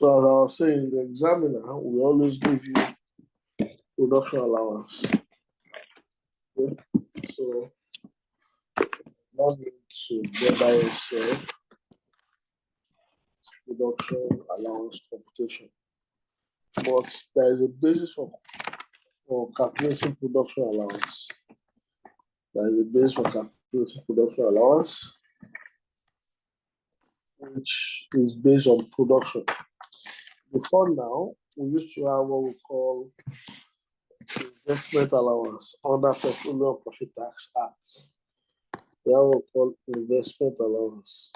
So as I was saying, the examiner will always give you production allowance. Okay? So not need to bother yourself production allowance computation. But there is a basis for calculating production allowance. There is a basis for calculating production allowance, which is based on production. Before now, we used to have what we call investment allowance under Petroleum Profit Tax Act. We have what we call investment allowance.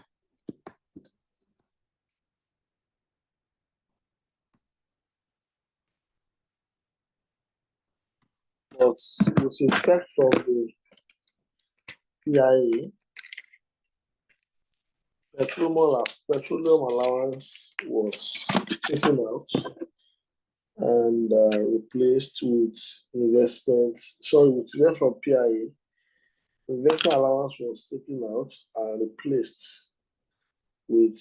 But with effect from the PIA, petroleum allowance was taken out and replaced with investments. Sorry, with effect from PIA, investment allowance was taken out and replaced with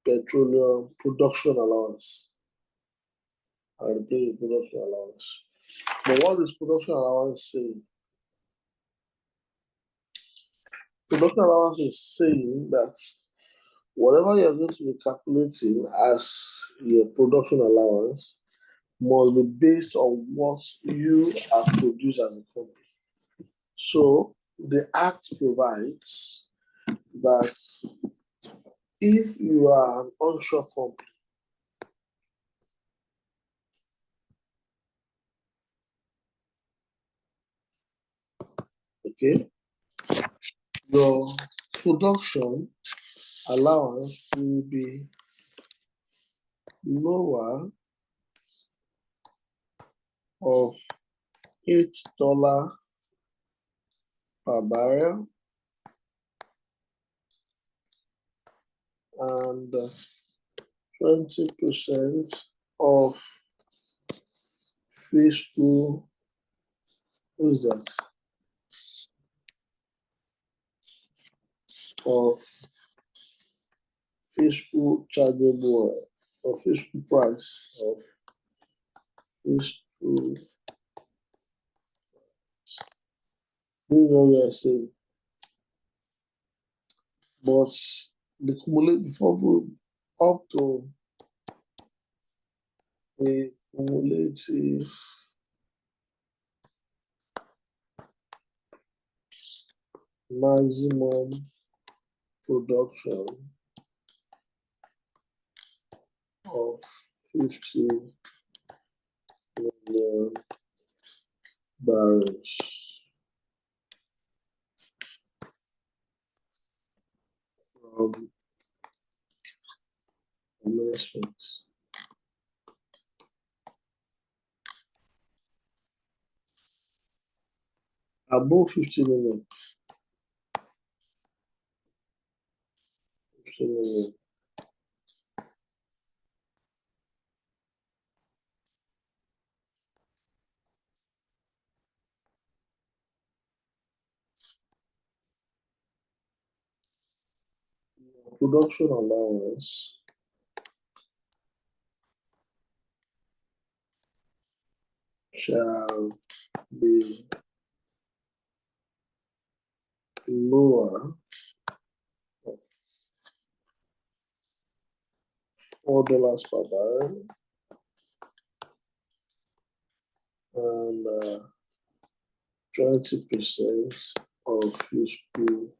petroleum production allowance. And replaced with production allowance. But what is production allowance saying? Production allowance is saying that whatever you're going to be calculating as your production allowance must be based on what you have produced as a company. So the Act provides that if you are an onshore company, okay, your production allowance will be lower of $8 per barrel and 20% of fiscal, what is that? Of fiscal chargeable or fiscal price of fiscal. This is what we are saying. But the cumulative before up to a cumulative maximum production of 50 million barrels from commencement. Above 50 million. 50 million. Production allowance shall be lower of $4 per barrel and 20% of fiscal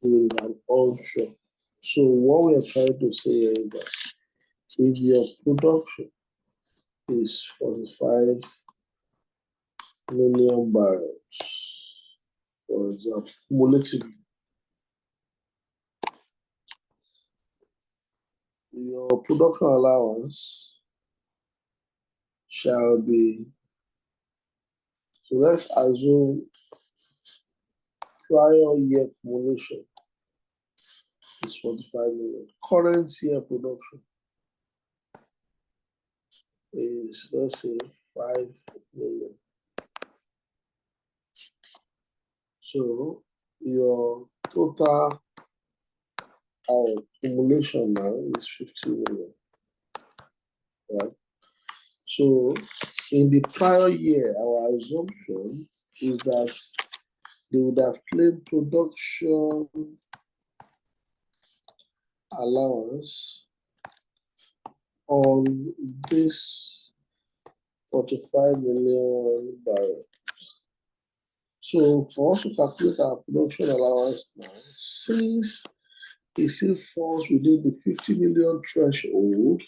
in an onshore. So what we are trying to say is that if your production is 45 million barrels, for example, cumulatively, your production allowance shall be, so let's assume prior year cumulation is 45 million. Current year production is, let's say, 5 million. So your total our accumulation now is 50 million, right? So in the prior year, our assumption is that they would have claimed production allowance on this 45 million barrel. So for us to calculate our production allowance now, since it still falls within the 50 million threshold,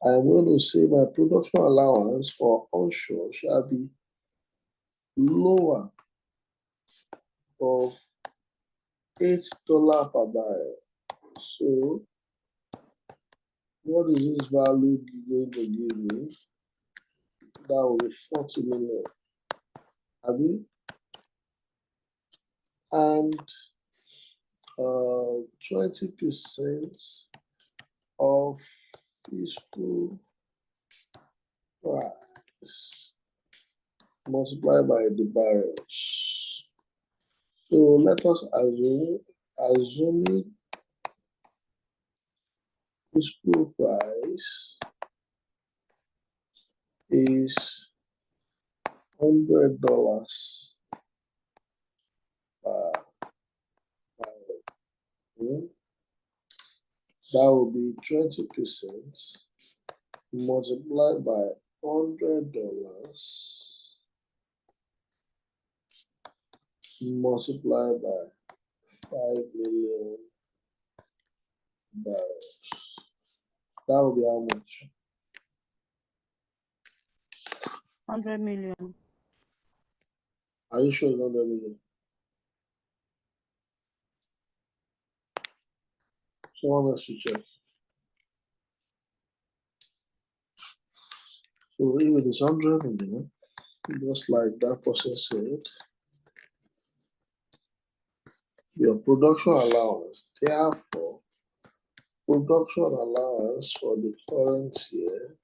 I'm going to say my production allowance for onshore shall be lower of $8 per barrel. So what is this value going to give me? That will be 40 million. Abi? And 20% of fiscal price multiplied by the barrels. So let us assuming fiscal price is $100 per barrel. That will be 20% multiplied by $100 multiplied by 5 million barrels. That will be how much? 100 million. Are you sure it's 100 million? Someone else should check. So if it is 100 million, just like that person said, your production allowance, therefore, production allowance for the current year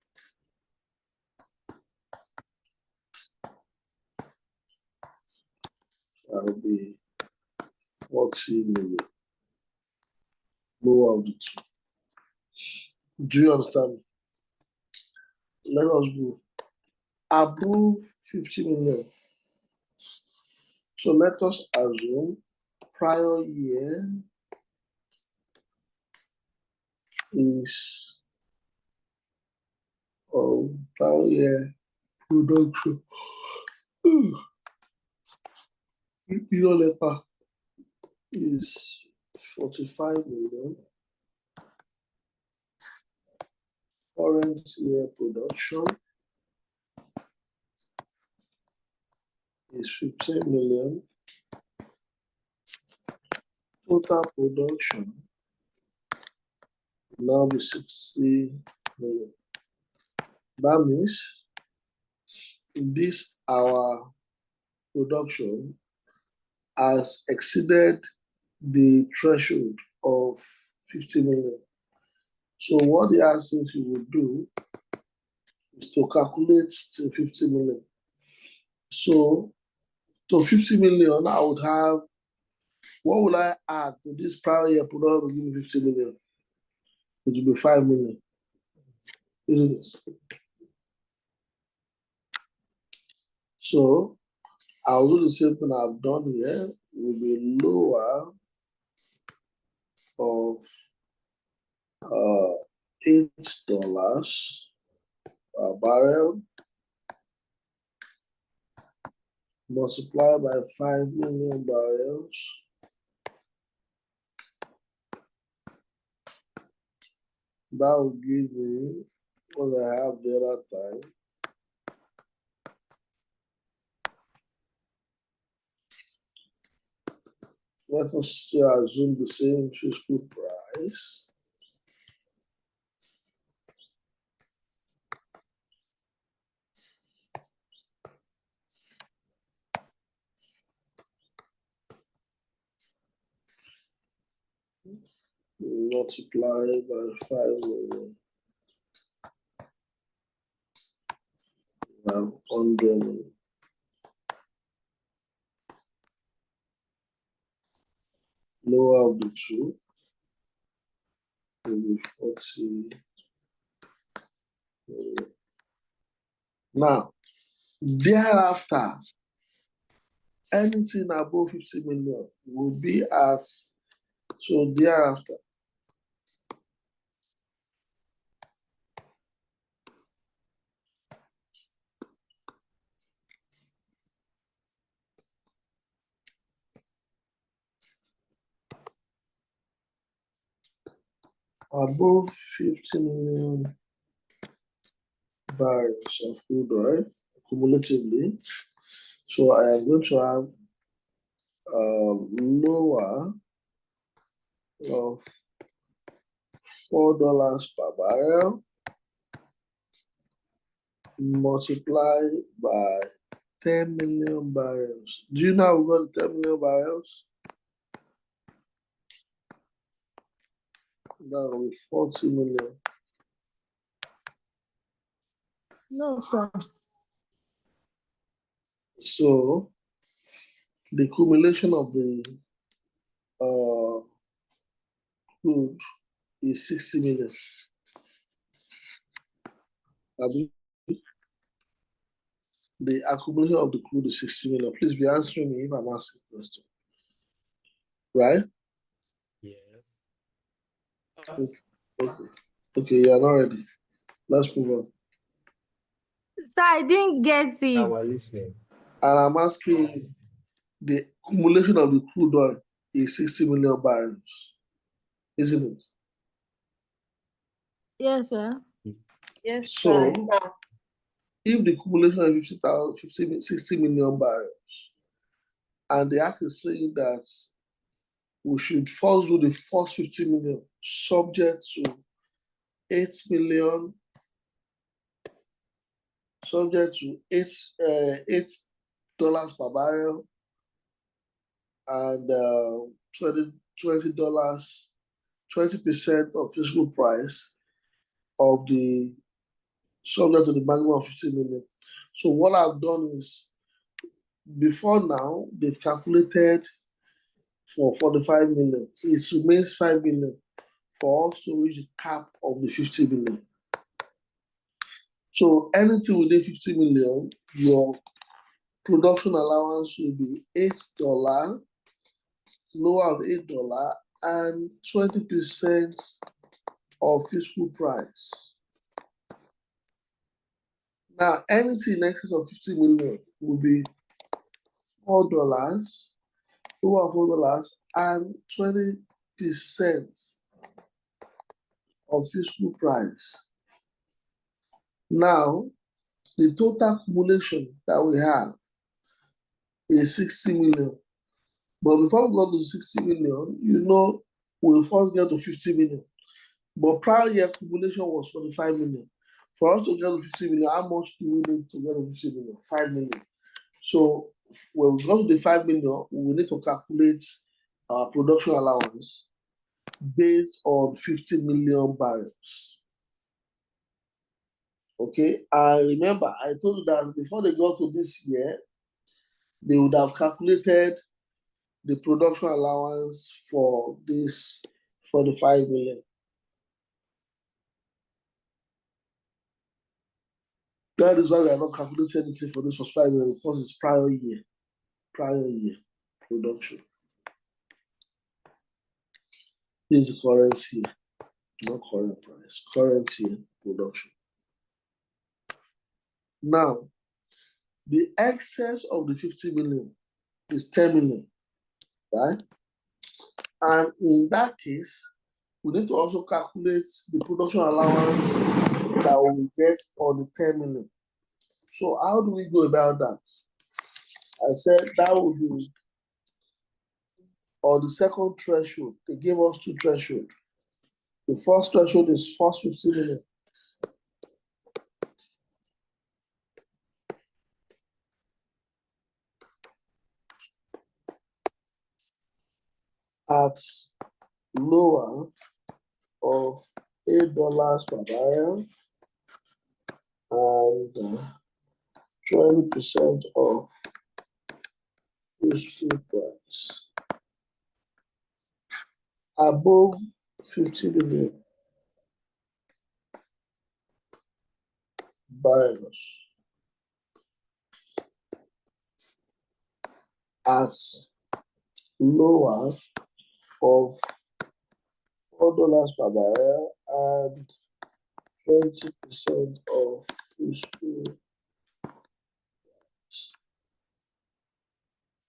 shall be 40 million. Lower of the two. Do you understand? Let us go above 50 million. So let us assume prior year is prior year production. Lepa is 45 million. Current year production is 15 million. Total production will now be 60 million. That means this our production has exceeded the threshold of 50 million. So what they asked us you would do is to calculate to 50 million. So to 50 million, I would have, what would I add to this prior year production to give me 50 million? It will be 5 million, isn't it? So I'll do the same thing I've done here. It will be lower of $8 per barrel multiplied by 5 million barrels that will give me what I have the other time. Let us still assume the same fiscal price. Multiplied by 5 million. We have 100 million. Lower of the two. will be 40 million. Now, thereafter, anything above 50 million will be at, so thereafter, above 50 million barrels of crude oil cumulatively. So I am going to have lower of $4 per barrel multiplied by 10 million barrels. Do you know we got 10 million barrels? That will be 40 million. No, sir. So the accumulation of the crude is 60 million. The accumulation of the crude is 60 million. Please be answering me if I'm asking a question. Right? Yes. Okay, you're not ready. Let's move on. Sir, I didn't get I it. was listening. And I'm asking the accumulation of the crude oil is 60 million barrels, isn't it? Yes, sir. Yes, So, sir. if the accumulation is 60 million barrels, and the act is saying that we should first do the first 50 million subject to 8 million, subject to $8 per barrel and $20, 20% of physical price of the subject to the maximum of 50 million. So what I've done is, before now, they've calculated for 45 million. It remains 5 million for us to reach the cap of the 50 million. So anything within 50 million, your production allowance will be $8, lower of $8, and 20% of fiscal price. Now, anything in excess of 50 million will be $4, lower $4, and 20% of fiscal price. Now, the total accumulation that we have is 60 million. But before we go to 60 million, we'll first get to 50 million. But prior year accumulation was 45 million. For us to get to 50 million, how much do we need to get to 50 million? 5 million. So when we go to the 5 million, we need to calculate our production allowance based on 50 million barrels. Okay, and remember, I told you that before they got to this year, they would have calculated the production allowance for this 45 million. That is why we are not calculating anything for this 45 million, because it's prior year production. This is the current year, not current price, current year production. Now, the excess of the 50 million is 10 million, right? And in that case, we need to also calculate the production allowance that we will get on the 10 million. So how do we go about that? I said that would be on the second threshold. They gave us two thresholds. The first threshold is first 50 million. At lower of $8 per barrel and 20% of fiscal price. Above 50 million, barrels at lower of $4 per barrel and 20% of fiscal.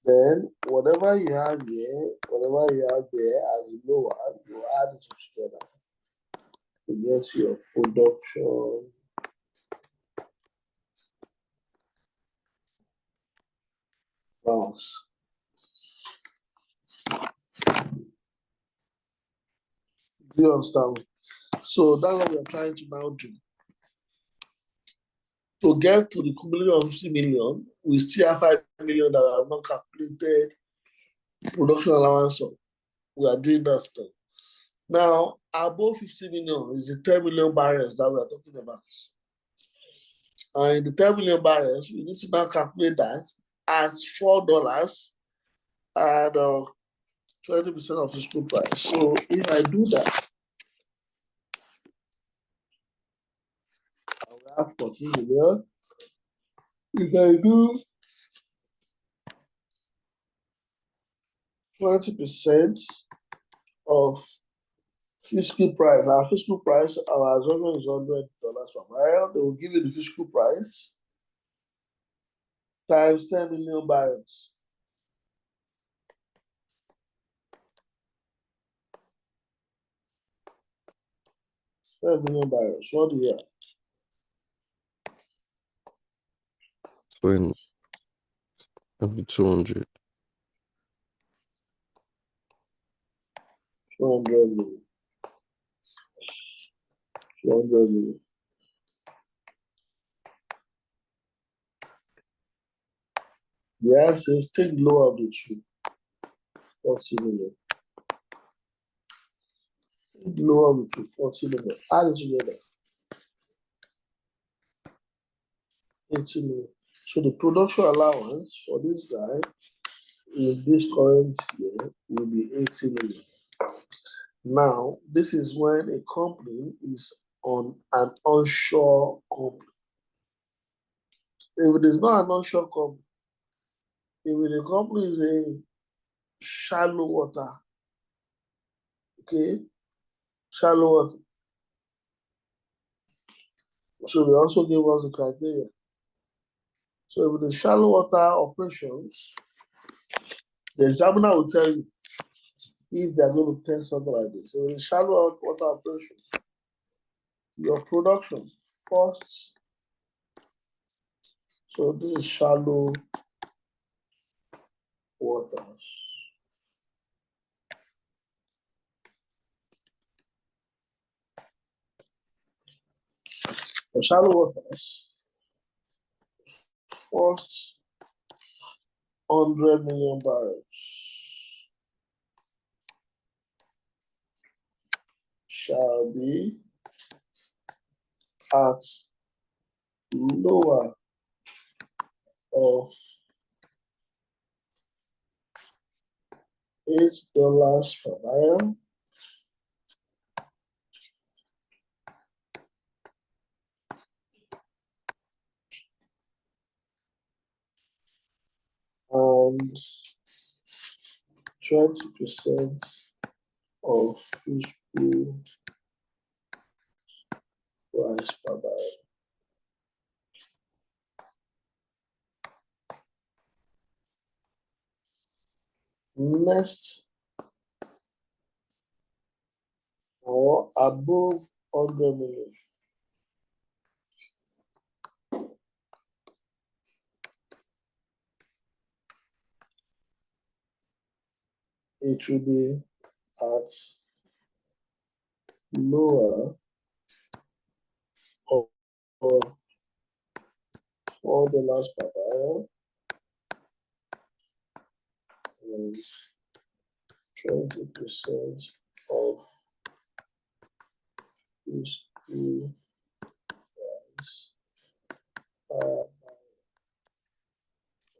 Then whatever you have here, whatever you have there as lower, you add it together to get your production balance. Do you understand? So that's what we're trying to now do. To get to the cumulative of 50 million, we still have 5 million that we have not calculated production allowance on. We are doing that stuff. Now, above 50 million is the 10 million barrels that we are talking about. And in the 10 million barrels, we need to now calculate that at $4 and 20% of the school price. So if I do that, I will have 14 million. If I do 20% of fiscal price, our fiscal price, our assumption is $100 per barrel. They will give you the fiscal price times 10 million barrels. $10 million barrels. What do you have? Maybe 200. 200 million. 200 million. The answer is take the lower of the two. 40 million. Take the lower of the two, 40 million. Add it together. 80 million. So the production allowance for this guy in this current year will be 80 million. Now, this is when a company is on an onshore company. If it is not an onshore company, if the company is a shallow water, okay, shallow water. So they also give us the criteria. So if it is shallow water operations, the examiner will tell you if they're going to test something like this. So in shallow water operations, your production first. So this is shallow waters. For shallow waters, first 100 million barrels shall be at lower of $8 per barrel and 20% of fiscal price per barrel. Next, or above 100 million. It will be at lower of $4 per barrel and 20% of fiscal price.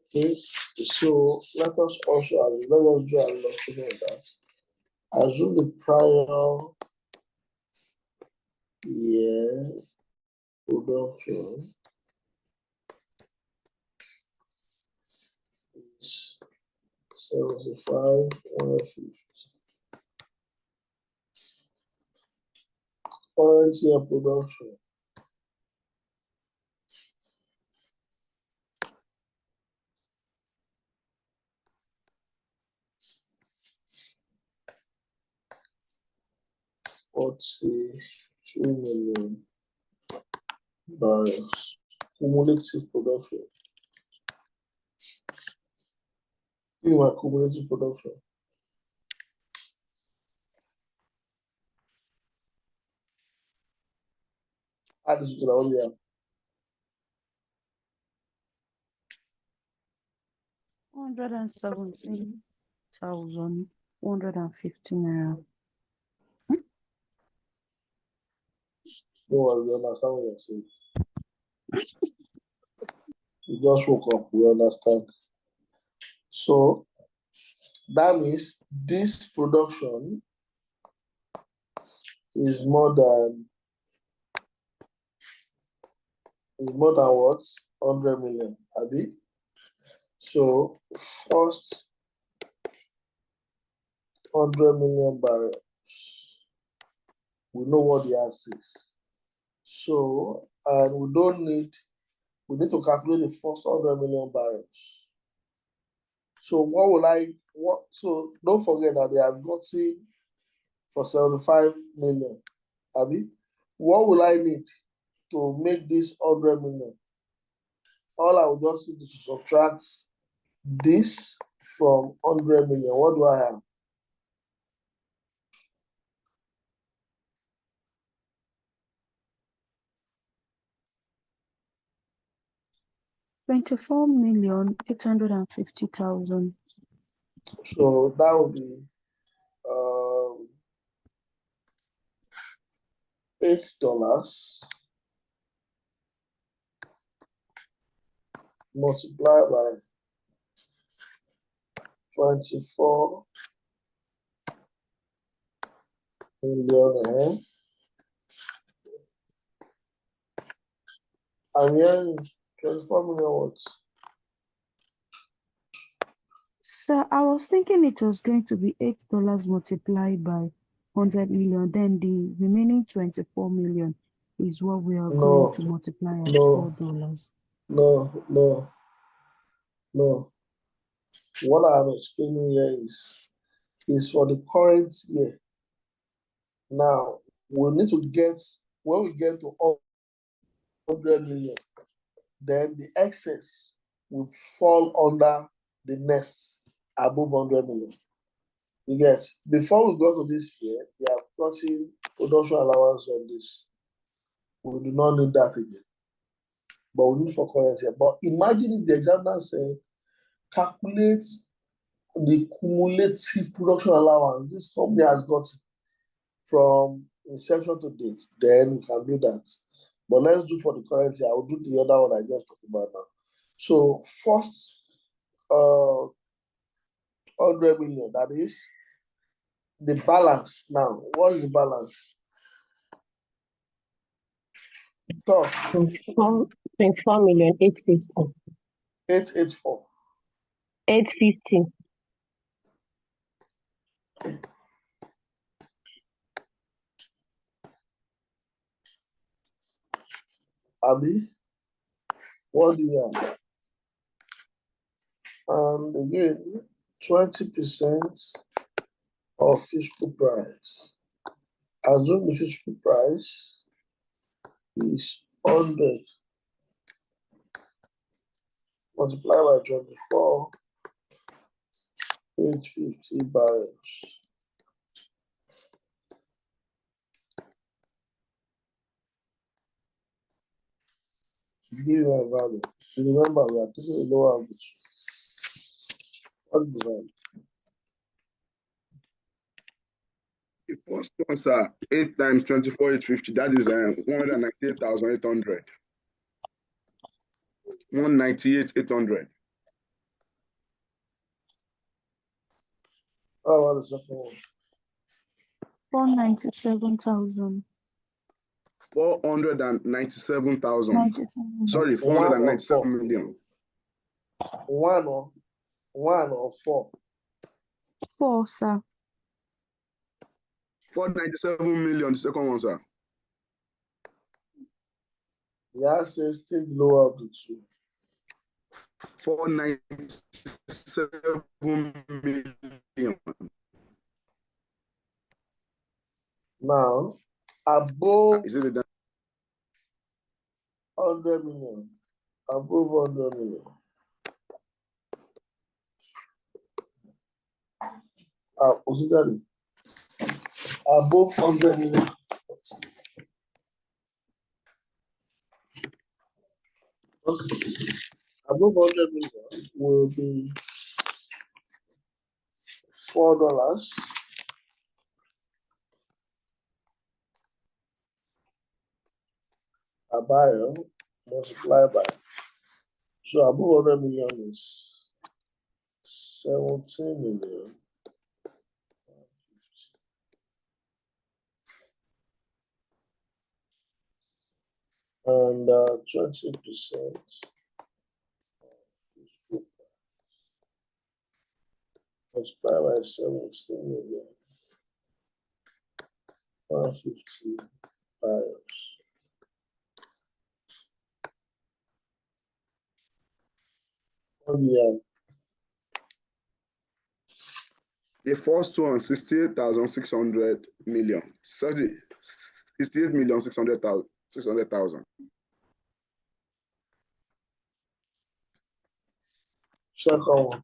Okay, so let us also let us draw an illustration of that. Assume the prior year production is 75, 150. Current year production $42 million barrels. Cumulative production. Give me my cumulative production. Add this together, what do we have? 117,150 naira. No one will understand what you're saying. You just woke up, we understand. So that means this production is more than what? 100 million, Abi. So first 100 million barrels. We know what the answer is. So, and we need to calculate the first 100 million barrels. So so don't forget that they have gotten for 75 million, Abi. What will I need to make this 100 million? All I will just need is to subtract this from 100 million. What do I have? $24,850,000. So that would be $8 multiplied by 24 million. I'm hearing 24 million what? So I was thinking it was going to be $8 multiplied by 100 million. Then the remaining 24 million is what we are going to multiply at $4. No. What I'm explaining here is for the current year. Now we need to get, when we get to 100 million, then the excess will fall under the next above 100 million. You get, before we go to this year, they have gotten production allowance on this. We do not need that again. But we need for current year. But imagine if the examiner said, calculate the cumulative production allowance this company has got from inception to date, then we can do that. But let's do for the current year. I will do the other one I just talked about now. So first 100 million, that is the balance. Now, what is the balance? Talk. 24,850,000. 884. 850. Abi, what do you have? And again, 20% of fiscal price. Assume the fiscal price is 100 multiplied by 24, 850 barrels. Give me my value. Remember, we are taking a lower average. What is the value? The first one, sir, 8 times 24, 850, that is 198,800. 198,800. How about the second one? 497,000. 497,000. 97. Sorry, One or 497 million. One or four. 4, sir. 497 million, the second one, sir. Yeah, says take lower of the two. 497 million. Now, above Is it the 100 million. Above 100 million. Above 100 million. Above 100 million will be $4 a barrel multiplied by. So above 100 million is 17 million. And 20% multiplied by 17 million. 150 barrels. What do you have? The first one, 68,600 million. Sorry, 68,600,000. Second one.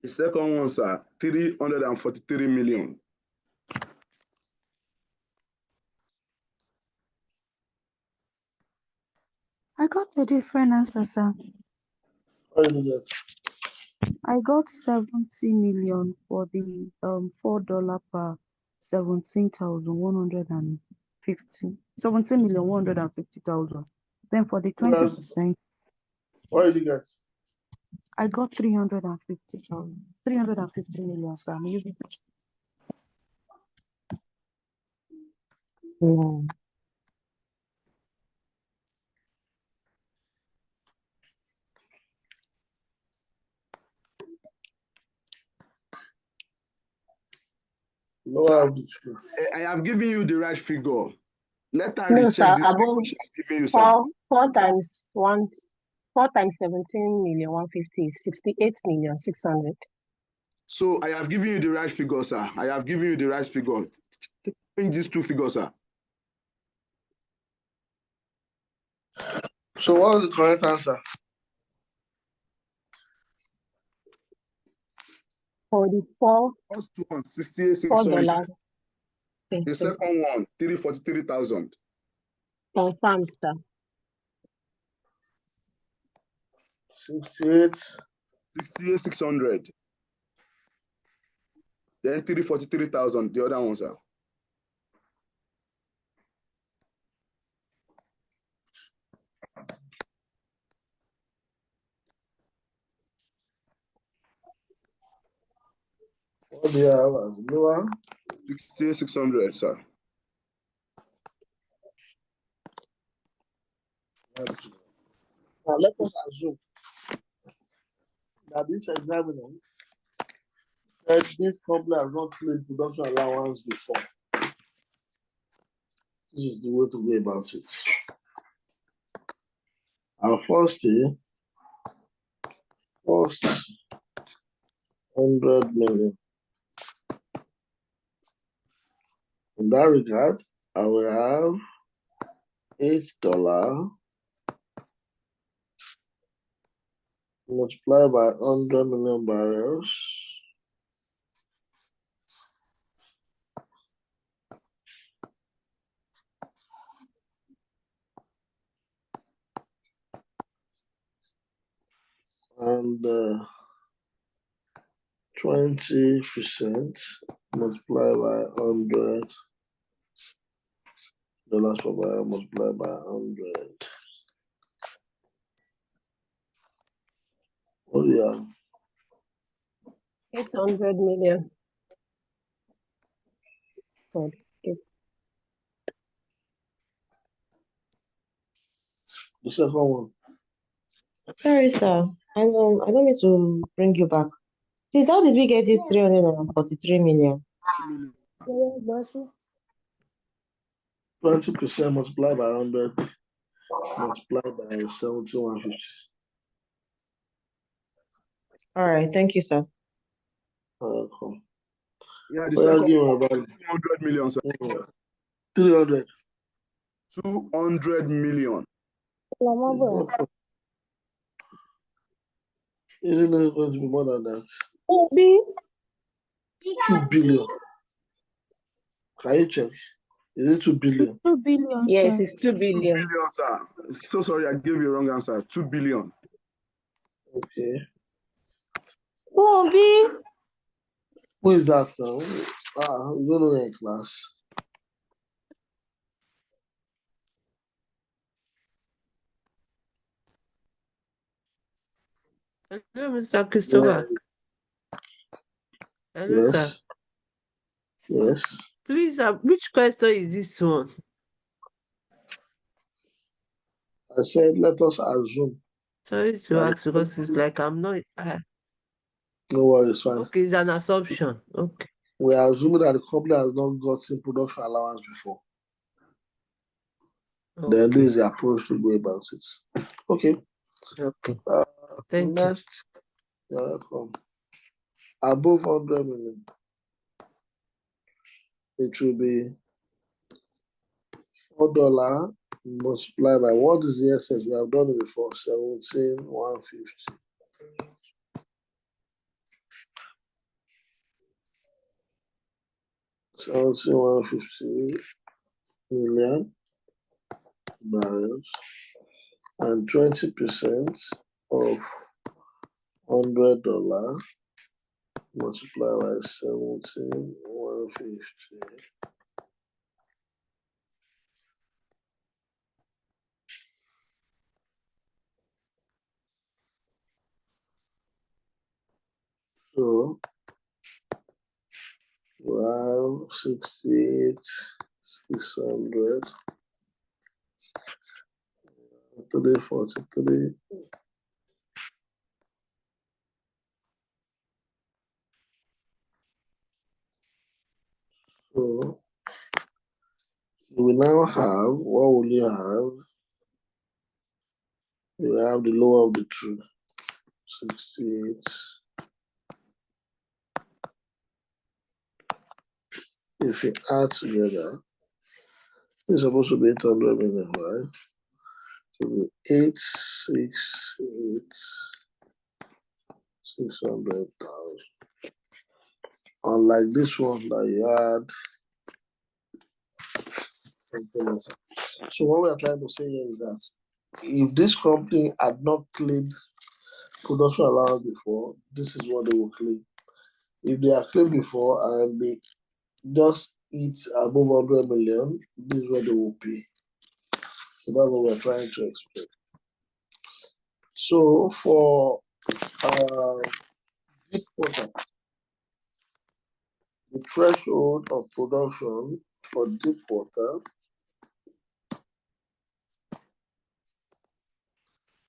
The second one, sir, 343 million. I got a different answer, sir. What did you get? I got 70 million for the $4 per 17,150. 17,150,000. Then for the 20%, What did you get? I got 350,000. 350 million, sir. I'm using it. Lower of the two. I have given you the right figure. Let her No, recheck sir. this figure Above she has given you, sir. 4 times 17,150 is 68,600,000. So I have given you the right figure, sir. I have given you the right figure. Change these two figures, sir. So what is the correct answer? For the First one, 68,600. $4. The second one, 343,000. Confirmed, sir. 68,600. Then 343,000. The other one, sir. What do you have as lower? 68,600, sir. Now let us assume that this examiner said this company has not claimed production allowance before. This is the way to go about it. Our first 100 million. In that regard, I will have $8 multiplied by 100 million barrels. And 20% multiplied by $100 per barrel multiplied by 100. What do you have? 800 million. God, The second one. Sorry, sir. I don't need to bring you back. Please, how did we get this 343 million? 20% multiplied by 100 multiplied by 7150. All right, thank you, sir. Cool. Yeah, the Well, second give one me about 200 million, sir. 300. 200 million. Isn't it going to be more than that? Obi. 2 billion. Can you check? Is it 2 billion? 2 billion, Yes, sir. it's 2 2 billion. billion, sir. So sorry, I gave you a wrong answer. 2 billion. Okay. Obi. Who is that now? You don't know in class. Hello, Mr. Christopher. Hello, sir. Yes. Please, which question is this one? I said, let us assume. Sorry to ask because it's like I'm not. No worries, fine. Okay, it's an assumption. Okay. We are assuming that the company has not gotten production allowance before. Then this is the approach to go about it. Okay. Okay. Thank next, you're welcome. Above 100 million, it will be $4 multiplied by what is the essence? We have done it before, 17,150. $17,150 million barrels, and 20% of $100 multiplied by 17,150. So we have 68,600, 343. So we now have, what will you have? You have the lower of the two, 68. If you add together, it's supposed to be 800 million, right? So be 868, 600,000. Unlike this one that you had. So what we are trying to say here is that if this company had not claimed production allowance before, this is what they will claim. If they have claimed before and they just eat above 100 million, this is what they will pay. So that's what we're trying to explain. So for deep water, the threshold of production for deep water,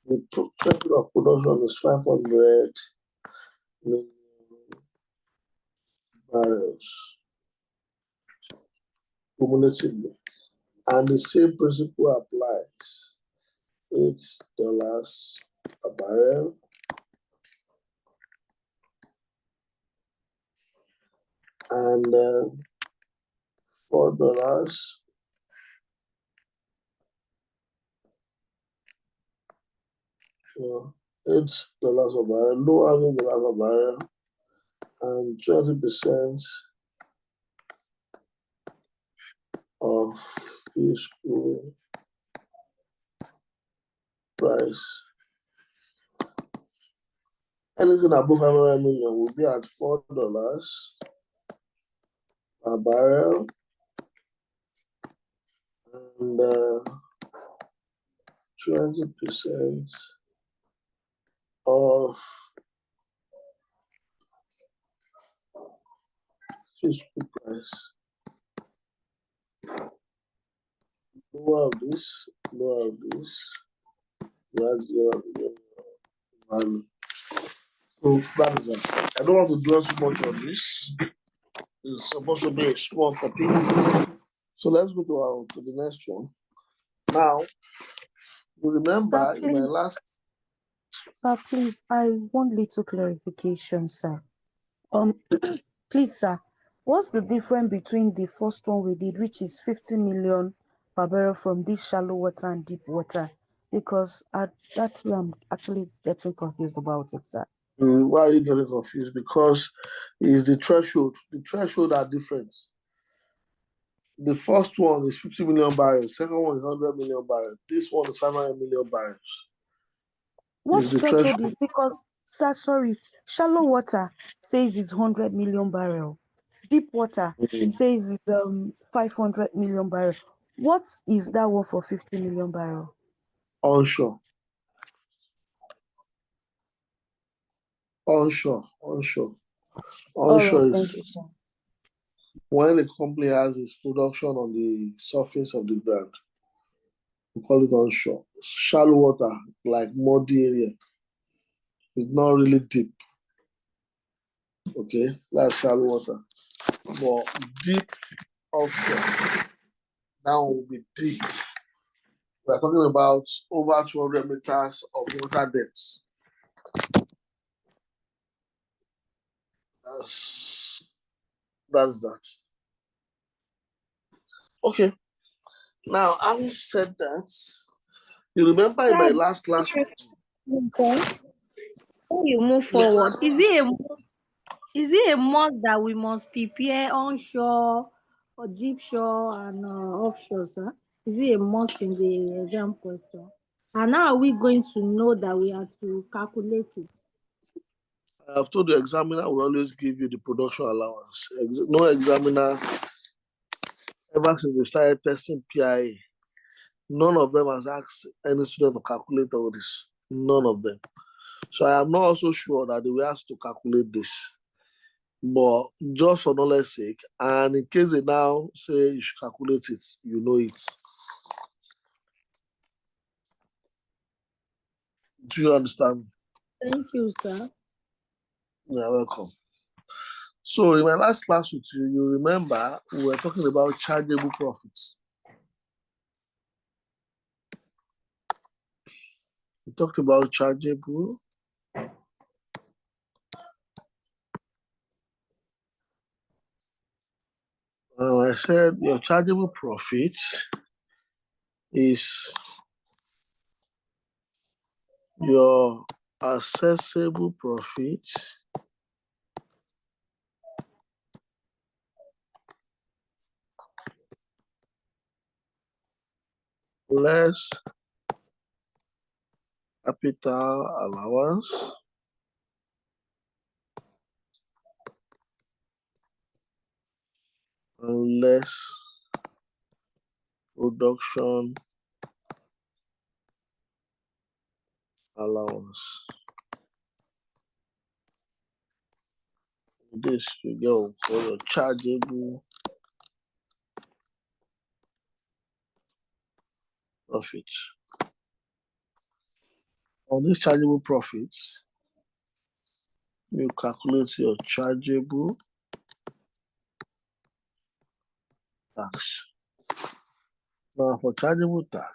the threshold of production is 500 million barrels cumulatively. And the same principle applies. $8 a barrel. And $4. $8 a barrel, no having $8 a barrel, and 20% of fiscal price. Anything above 500 million will be at $4 a barrel, and 20% of Fiscal price. Lower this, lower this. Value. So that is it. I don't want to dwell so much on this. It's supposed to be a small topic. So let's go to the next one. Now, you remember in my last. Sir, please, I want little clarification, sir. Please, sir, what's the difference between the first one we did, which is 50 million per barrel from this shallow water and deep water? Because that's where I'm actually getting confused about it, sir. Why are you getting confused? Because it's the threshold. The threshold are different. The first one is 50 million barrels. Second one is 100 million barrels. This one is 500 million barrels. What Is the threshold is because, sir, sorry, shallow water says it's 100 million barrel. Deep water says it's 500 million barrel. What is that one for 50 million barrel? onshore. Onshore All right, is thank you, sir. when a company has its production on the surface of the ground. We call it onshore. Shallow water, like muddy area. It's not really deep. Okay, that's shallow water. But deep offshore, that will be deep. We're talking about over 200 meters of water depth. That's that. Okay. Now, having said that, you remember in my last class. When you move forward, is it a must that we must prepare onshore or deep shore and offshore, sir? Is it a must in the exam question? And how are we going to know that we have to calculate it? I've told the examiner will always give you the production allowance. No examiner, ever since they started testing PIA, none of them has asked any student to calculate all this. None of them. So I am not also sure that they will ask to calculate this. But just for knowledge sake, and in case they now say you should calculate it, you know it. Do you understand? Thank you, sir. You're welcome. So in my last class with you, you remember we were talking about chargeable profits. We talked about chargeable. And I said your chargeable profit is your accessible profit less capital allowance and less production allowance. This you go for your chargeable profit. On this chargeable profits, you calculate your chargeable tax. Now for chargeable tax,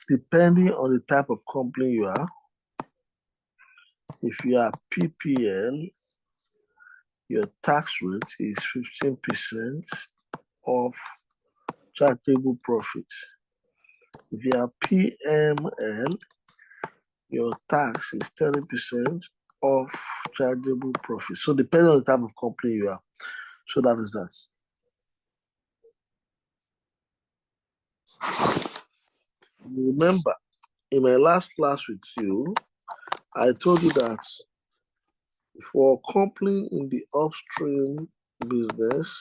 depending on the type of company you are, if you are PPL, your tax rate is 15% of chargeable profit. If you are PML, your tax is 30% of chargeable profit. So depending on the type of company you are. So that is that. Remember, in my last class with you, I told you that for a company in the upstream business,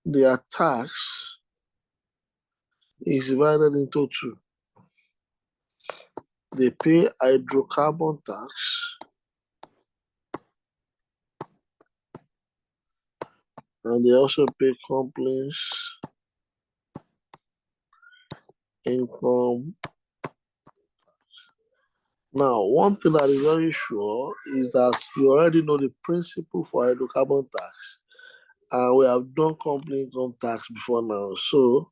their tax is divided into two. They pay hydrocarbon tax, and they also pay companies income. Now, one thing that is very sure is that you already know the principle for hydrocarbon tax, and we have done company income tax before now. So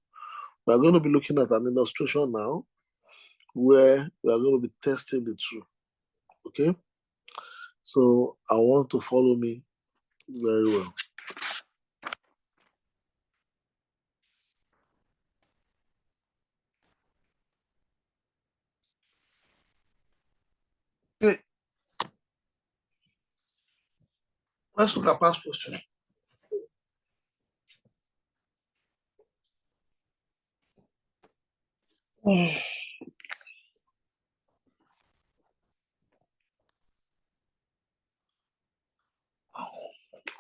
we are going to be looking at an illustration now where we are going to be testing the two. Okay? So I want to follow me very well. Okay. Let's look at past question.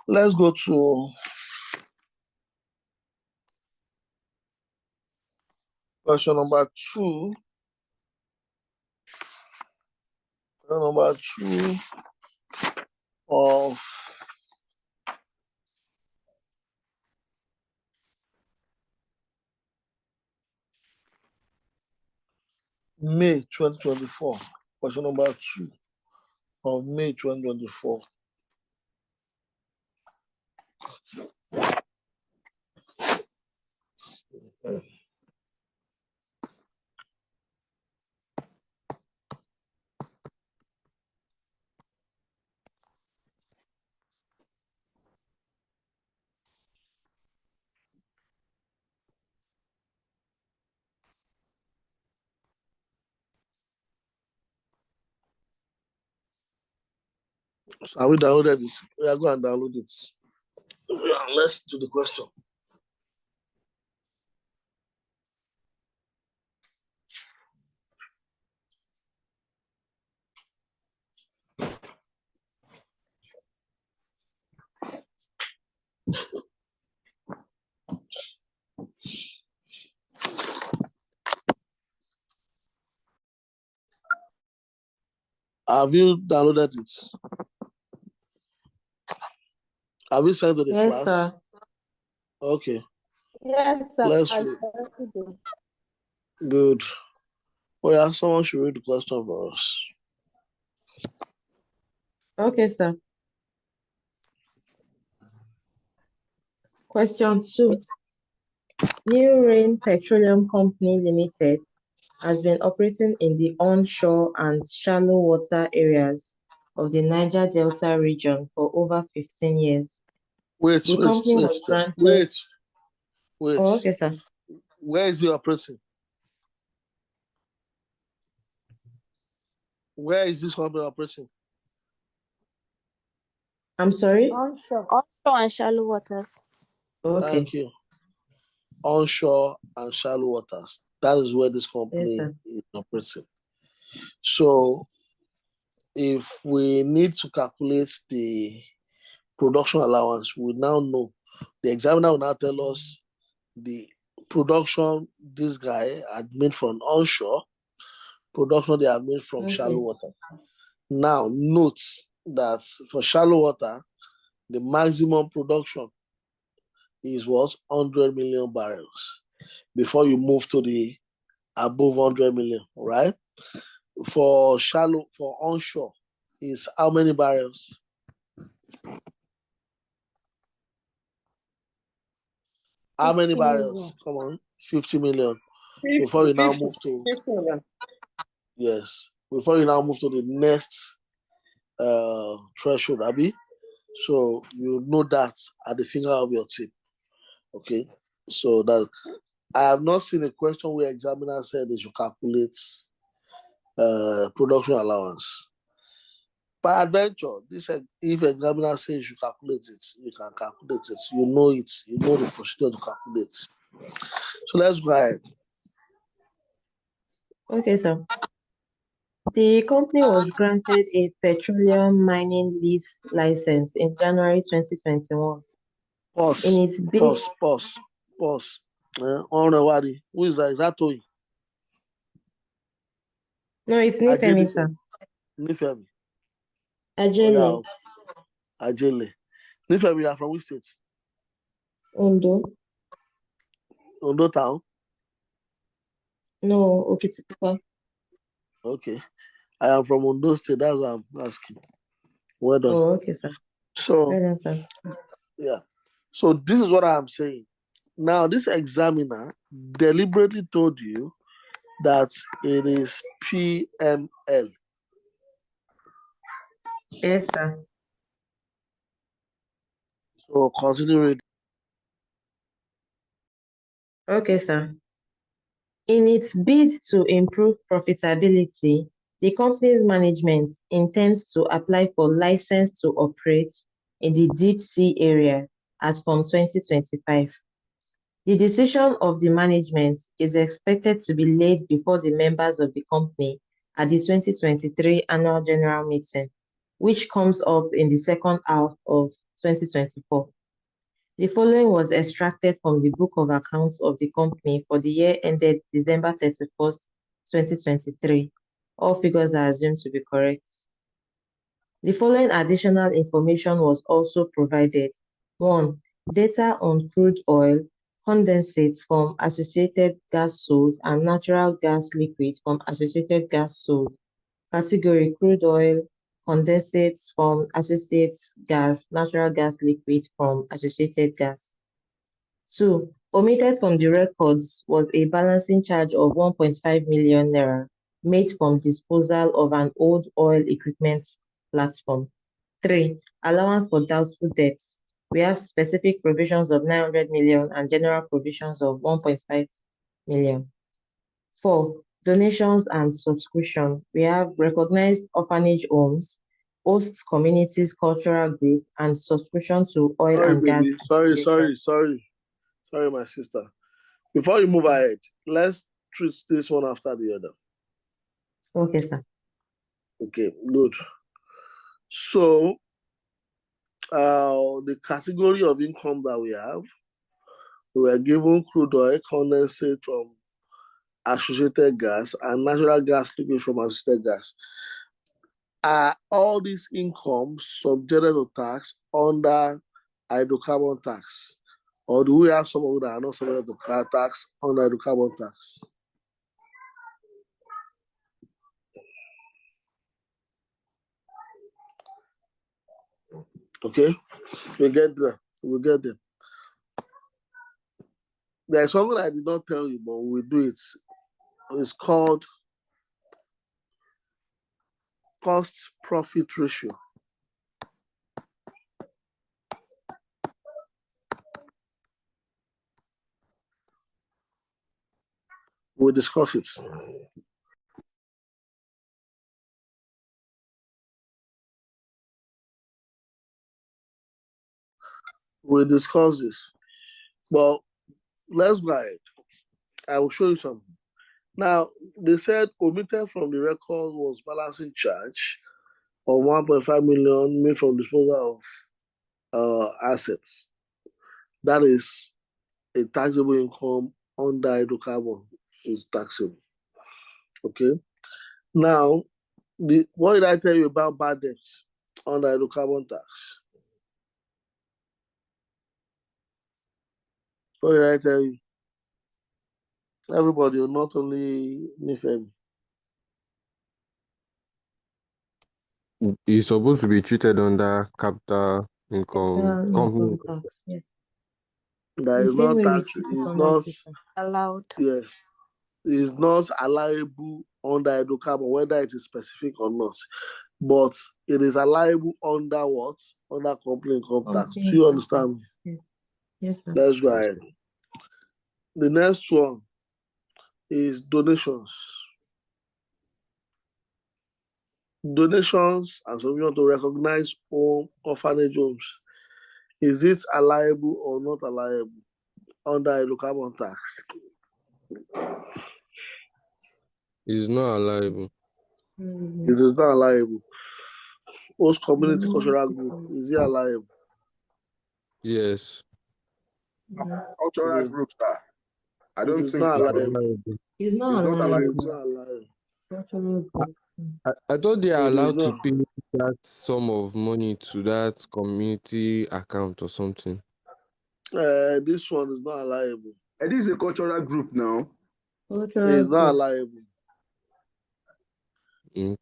Let's go to question number 2. Question number 2 of May 2024. Question number 2 of May 2024. So have we downloaded this? We are going to download it. Let's do the question. Have you downloaded it? Have you sent to the Yes, class? sir. Okay. Yes, sir. Let's I read. started it. Good. Oh yeah, someone should read the question for us. Okay, sir. Question 2. New Rain Petroleum Company Limited has been operating in the onshore and shallow water areas of the Niger Delta region for over 15 years. Wait. The company was granted. Wait. Oh, okay, sir. Where is he operating? Where is this company operating? I'm sorry? Onshore. Onshore and shallow waters. Okay. Thank you. Onshore and shallow waters. That is where this company Yes, sir. is operating. So if we need to calculate the production allowance, we now know. The examiner will now tell us the production this guy had made from onshore, production they have made from shallow water. Now note that for shallow water, the maximum production is what? 100 million barrels before you move to the above 100 million, right? For onshore is how many barrels? How many 50 barrels? million. Come on, 50 million. Before you now move to 50 million. yes, before you now move to the next threshold, Abby. So you know that at the finger of your tip. Okay. So that I have not seen a question where examiner said they should calculate production allowance. By adventure, this if examiner says you should calculate it, you can calculate it. You know it. You know the procedure to calculate. So let's go ahead. Okay, sir. The company was granted a petroleum mining lease license in January 2021. Pause. In its bid, Pause. Who is that? Is that Toy? No, it's Nifemi, sir. Nifemi. Ajele. Ajele. Nifemi, you are from which state? Ondo. Ondo town? No, Okitipupa. Okay. I am from Ondo State. That's what I'm asking. Well done. Oh, okay, sir. So, Well done, sir. yeah. So this is what I'm saying. Now, this examiner deliberately told you that it is PML. Yes, sir. So continue reading. Okay, sir. In its bid to improve profitability, the company's management intends to apply for license to operate in the deep sea area as from 2025. The decision of the management is expected to be laid before the members of the company at the 2023 annual general meeting, which comes up in the second half of 2024. The following was extracted from the Book of Accounts of the company for the year ended December 31st, 2023. All figures are assumed to be correct. The following additional information was also provided. 1. Data on crude oil, condensates from associated gas sold, and natural gas liquid from associated gas sold. Category: crude oil, condensates from associated gas, natural gas liquid from associated gas. 2. Omitted from the records was a balancing charge of 1.5 million naira made from disposal of an old oil equipment platform. 3. Allowance for doubtful debts. We have specific provisions of 900 million and general provisions of 1.5 million. 4. Donations and subscription. We have recognized orphanage homes, host communities cultural group, and subscription to oil Sorry, and gas baby. association. Sorry, my sister. Before you move ahead, let's treat this one after the other. Okay, sir. Okay, good. So, the category of income that we have, we were given crude oil, condensate from associated gas, and natural gas liquid from associated gas. Are all these incomes subjected to tax under hydrocarbon tax? Or do we have some of them that are not subject to tax under hydrocarbon tax? Okay, we get there. There's something I did not tell you, but we do it. It's called cost profit ratio. We'll discuss it. We'll discuss this. Well, let's go ahead. I will show you something. Now, they said omitted from the record was balancing charge of 1.5 million made from disposal of assets. That is a taxable income under hydrocarbon is taxable. Okay. Now, what did I tell you about bad debts under hydrocarbon tax? What did I tell you? Everybody, not only Nifemi. It's supposed to be treated under capital income company. Tax, yes. That The is same not way we tax, treat it is under not, CICAN. Allowed. yes, is not allowable under hydrocarbon, whether it is specific or not. But it is allowable under what? Under company income tax. Do you understand? Yes. Yes, sir. Let's go ahead. The next one is donations. Donations as we want to recognize home orphanage homes. Is it allowable or not allowable under hydrocarbon tax? It's not allowable. It is not allowable. Host community cultural group, is it allowable? Yes. Cultural groups, sir. I It don't is think not so. allowable. It's It's not not allowed. It allowable. is not allowable. Cultural group. I thought they are It is allowed to not. pay that sum of money to that community account or something. This one is not allowable. And this is a cultural group now. Cultural It's not group. allowable.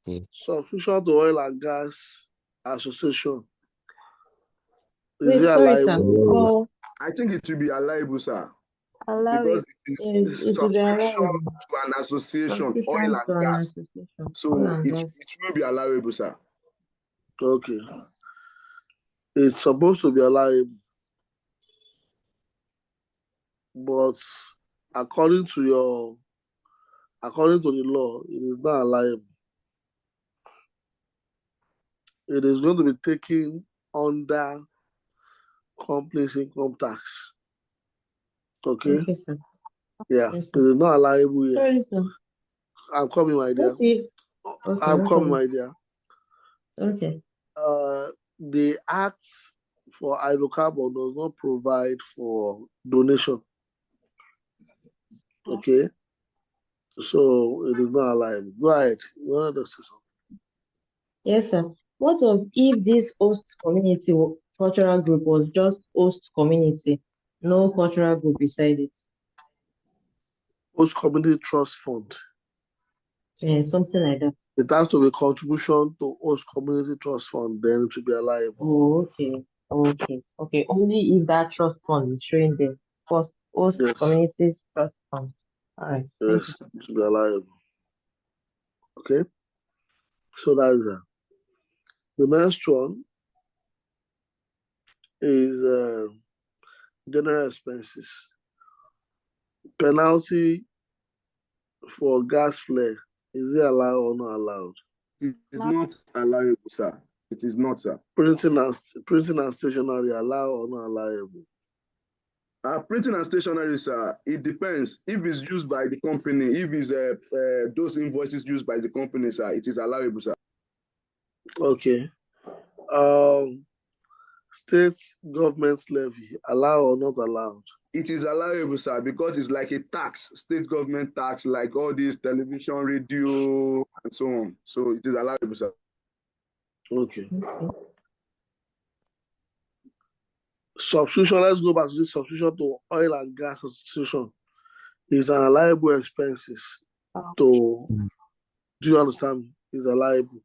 Okay. Subscription to oil and gas association. Is Wait, it sorry, sir. allowable? Oh, I think it will be allowable, sir, Allow because it. it yes, is it will be subscription allowable. to an association, oil Subscription and to an gas. association. Oil So and it gas. will be allowable, sir. Okay. It's supposed to be allowable. But according to the law, it is not allowable. It is going to be taken under company's income tax. Okay? Okay, sir. Yeah. Yes, It sir. is not allowable here. Sorry, sir. I'm coming, my dear. What if? Okay, I'm no coming, problem. my dear. Okay. The Act for hydrocarbon does not provide for donation. Okay? So it is not allowable. Go ahead. You wanted to say something? Yes, sir. What of if this host community cultural group was just host community, no cultural group beside it? Host Community Trust Fund. Yeah, something like that. It has to be contribution to Host Community Trust Fund, then it should be allowable. Oh, okay. Okay. Only if that trust fund is showing there. First, host Yes. communities trust fund. All right. Thank you, Yes, sir. it should be allowable. Okay? So that is that. The next one is general expenses. Penalty for gas flare. Is it allowed or not allowed? It is not allowable, sir. It is not, sir. Printing and stationery allowed or not allowable? Printing and stationery, sir, it depends. If it's used by the company, if it's those invoices used by the company, sir, it is allowable, sir. Okay. State government levy, allowed or not allowed? It is allowable, sir, because it's like a tax, state government tax, like all these television, radio, and so on. So it is allowable, sir. Okay. Subscription, let's go back to this subscription to oil and gas association is an allowable expenses to, do you understand me? Is allowable.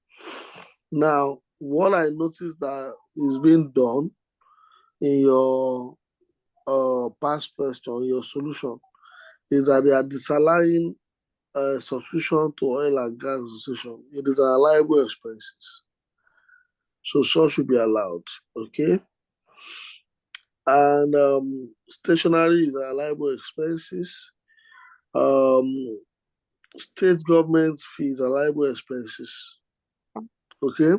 Now, what I noticed that is being done in your past question, your solution, is that they are disallowing subscription to oil and gas association. It is an allowable expenses. So should be allowed. Okay? And stationery is an allowable expenses. State government fees are liable expenses. Okay?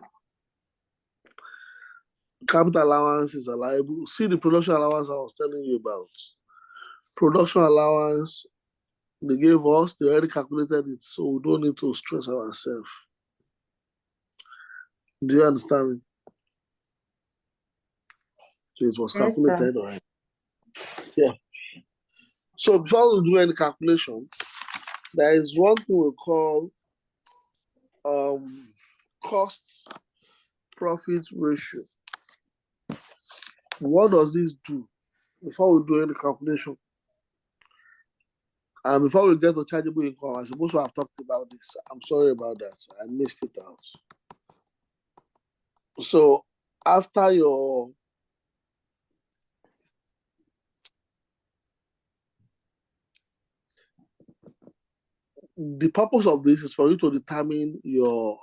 Capital allowance is allowable. See the production allowance I was telling you about. Production allowance, they gave us, they already calculated it, so we don't need to stress ourselves. Do you understand me? So it was Yes, sir. calculated, right? Yeah. So before we do any calculation, there is one thing we call cost profit ratio. What does this do? Before we do any calculation, and before we get to chargeable income, I'm supposed to have talked about this. I'm sorry about that. I missed it out. So after your the purpose of this is for you to determine your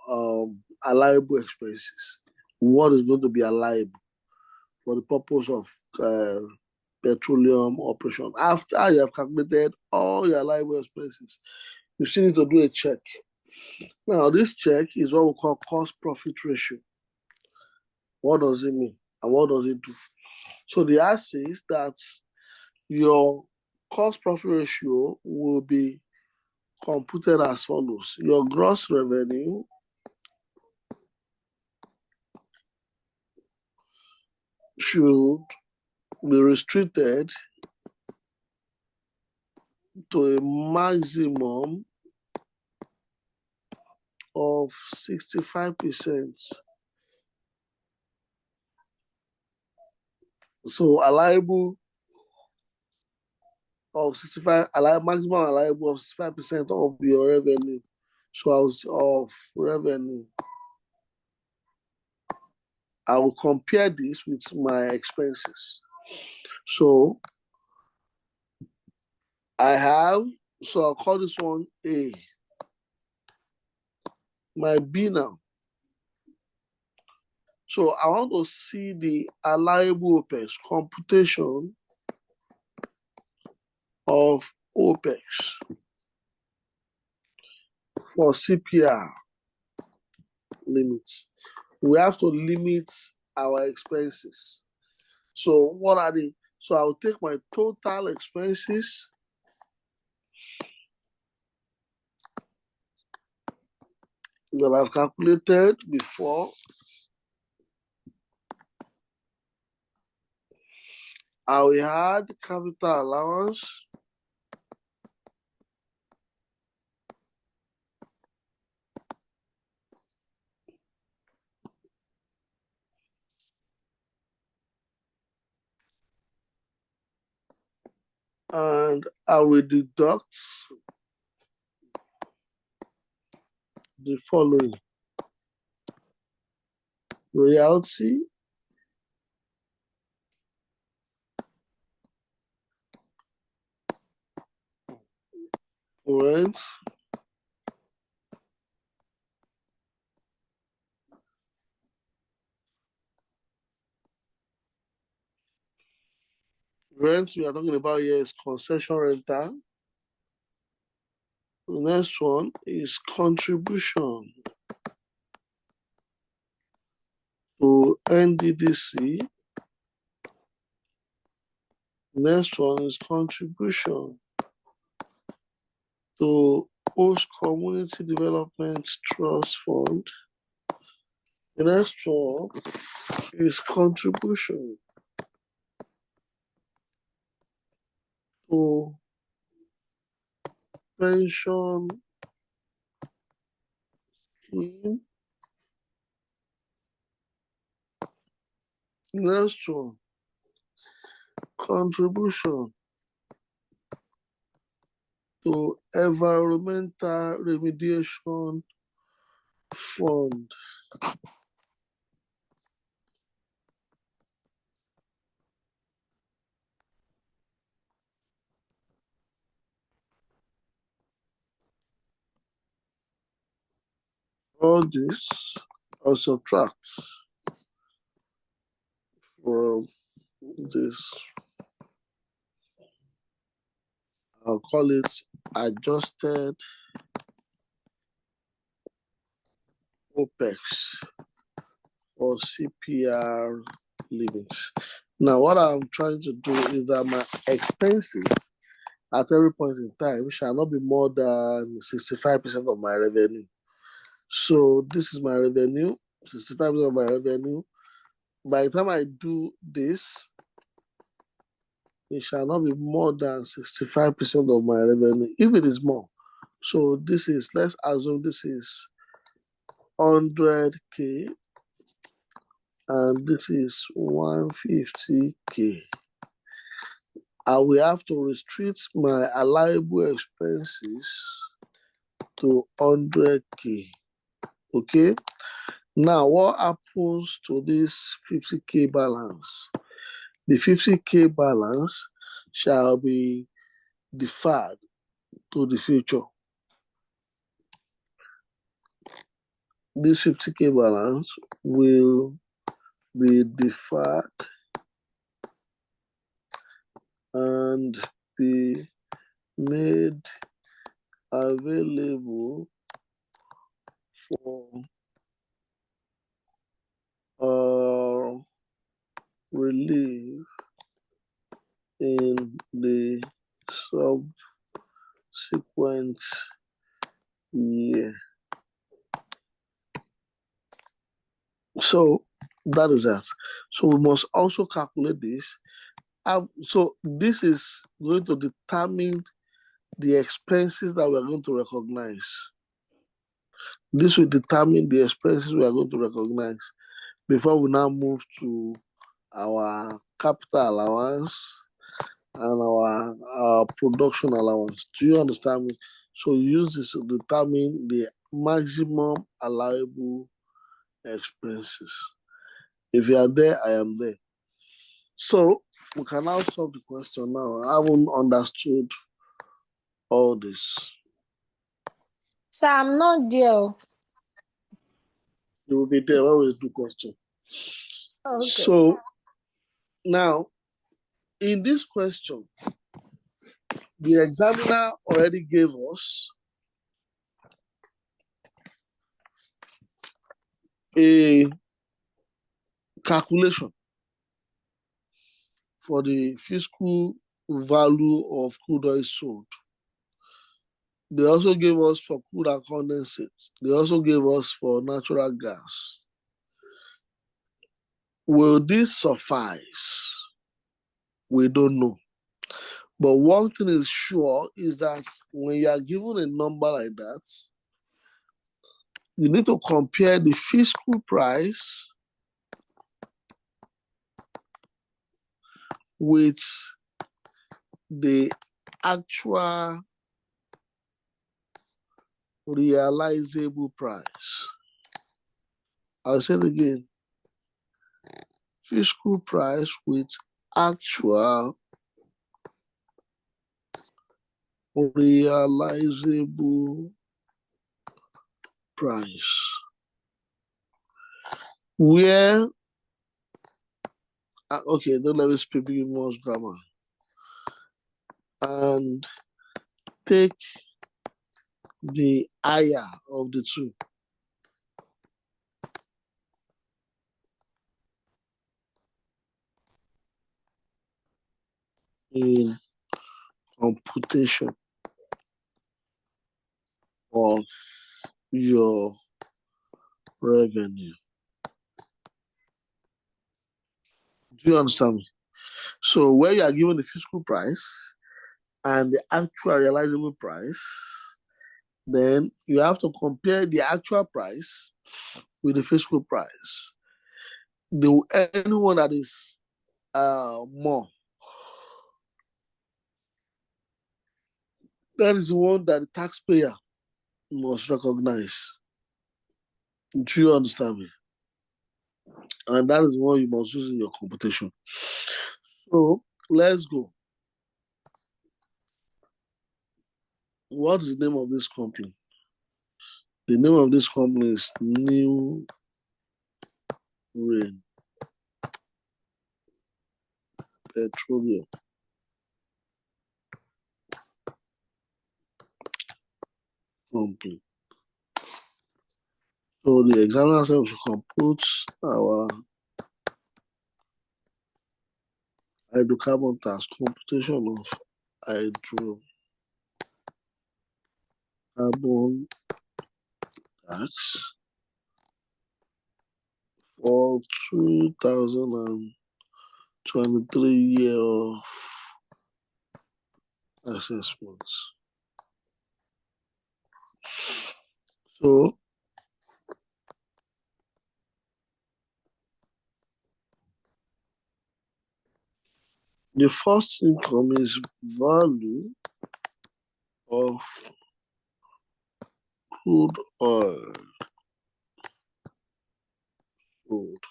allowable expenses. What is going to be allowable for the purpose of petroleum operation. After you have calculated all your allowable expenses, you still need to do a check. Now, this check is what we call cost profit ratio. What does it mean? And what does it do? So the ask says that your cost profit ratio will be computed as follows. Your gross revenue should be restricted to a maximum of 65%. So allowable of 65, maximum allowable of 65% of your revenue. So of revenue. I will compare this with my expenses. So I'll call this one A. My B now. So I want to see the allowable OPEX, computation of OPEX for CPR limits. We have to limit our expenses. So what are they? So I'll take my total expenses that I've calculated before. I will add capital allowance. And I will deduct the following: royalty, rent, rent we are talking about here is concession rental. The next one is contribution to NDDC. Next one is contribution to Host Community Development Trust Fund. The next one is contribution to pension scheme. Next one, contribution to environmental remediation fund. All this are subtract from this. I'll call it adjusted OPEX or CPR limits. Now, what I'm trying to do is that my expenses at every point in time shall not be more than 65% of my revenue. So this is my revenue, 65% of my revenue. By the time I do this, it shall not be more than 65% of my revenue, if it is more. So this is, let's assume this is 100K and this is 150K. I will have to restrict my allowable expenses to 100K. Okay? Now, what happens to this 50K balance? The 50K balance shall be deferred to the future. This 50K balance will be deferred and be made available for relief in the subsequent year. So that is that. So we must also calculate this. So this is going to determine the expenses that we're going to recognize. This will determine the expenses we are going to recognize before we now move to our capital allowance and our production allowance. Do you understand me? So use this to determine the maximum allowable expenses. If you are there, I am there. So we can now solve the question now. I haven't understood all this. So I'm not there. You will be there when we do question. Okay. So now, in this question, the examiner already gave us a calculation for the fiscal value of crude oil sold. They also gave us for crude and condensate. They also gave us for natural gas. Will this suffice? We don't know. But one thing is sure is that when you are given a number like that, you need to compare the fiscal price with the actual realizable price. I'll say it again. Fiscal price with actual realizable price. Where, okay, don't let me speak more grammar. And take the higher of the two. In computation of your revenue. Do you understand me? So where you are given the fiscal price and the actual realizable price, then you have to compare the actual price with the fiscal price. Anyone that is more, that is the one that the taxpayer must recognize. Do you understand me? And that is what you must use in your computation. So let's go. What is the name of this company? The name of this company is New Rain Petroleum Company. So the examiner said we should compute our hydrocarbon tax, computation of hydrocarbon tax for 2023 year of assessments. So the first income is value of crude oil sold.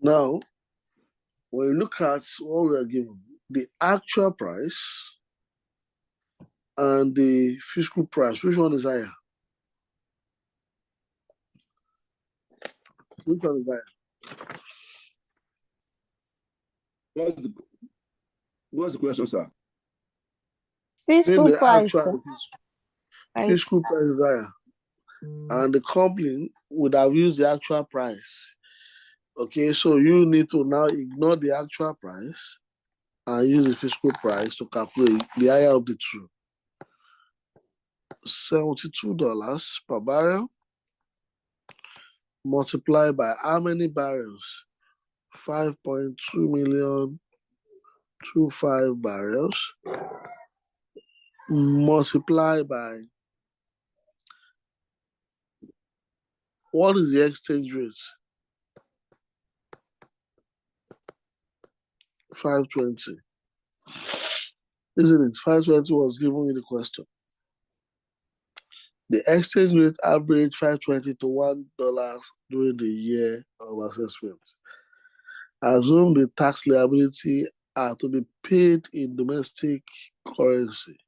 Now, when you look at what we are given, the actual price and the fiscal price, which one is higher? Which one is higher? What's the question, sir? Fiscal The price. actual fiscal price is higher. And the company would have used the actual price. Okay, so you need to now ignore the actual price and use the fiscal price to calculate the higher of the two. $72 per barrel multiplied by how many barrels? 5.2 million 25 barrels multiplied by What is the exchange rate? 520. Isn't it? 520 was given in the question. The exchange rate averaged 520 to $1 during the year of assessment. Assume the tax liability are to be paid in domestic currency.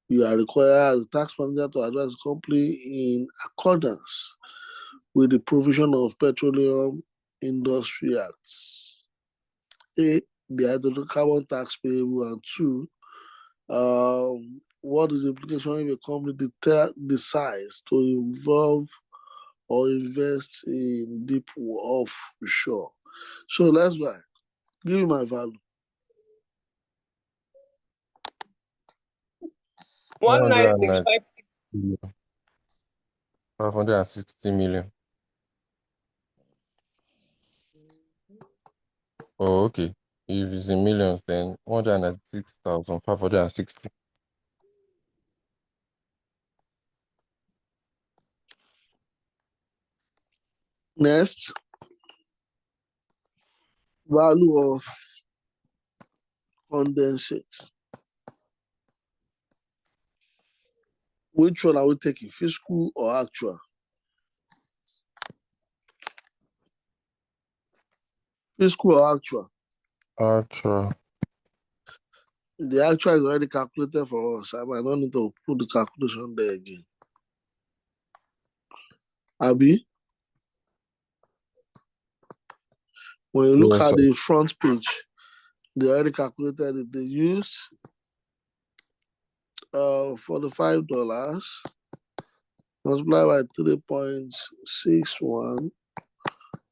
You are required as a tax manager to advise the company in accordance with the provision of Petroleum Industry Acts. A, the hydrocarbon tax payable, and two, what is the implication if a company decides to involve or invest in deep offshore? So let's go. Give me my value. 19656. 560 million. Oh, okay. If it's in millions, then 196,560. Next, value of condensate. Which one are we taking, fiscal or actual? Fiscal or actual? Actual. The actual is already calculated for us. I might not need to put the calculation there again. Abi, when you look Yes, at sir. the front page, they already calculated it. They used $45 multiplied by 3.61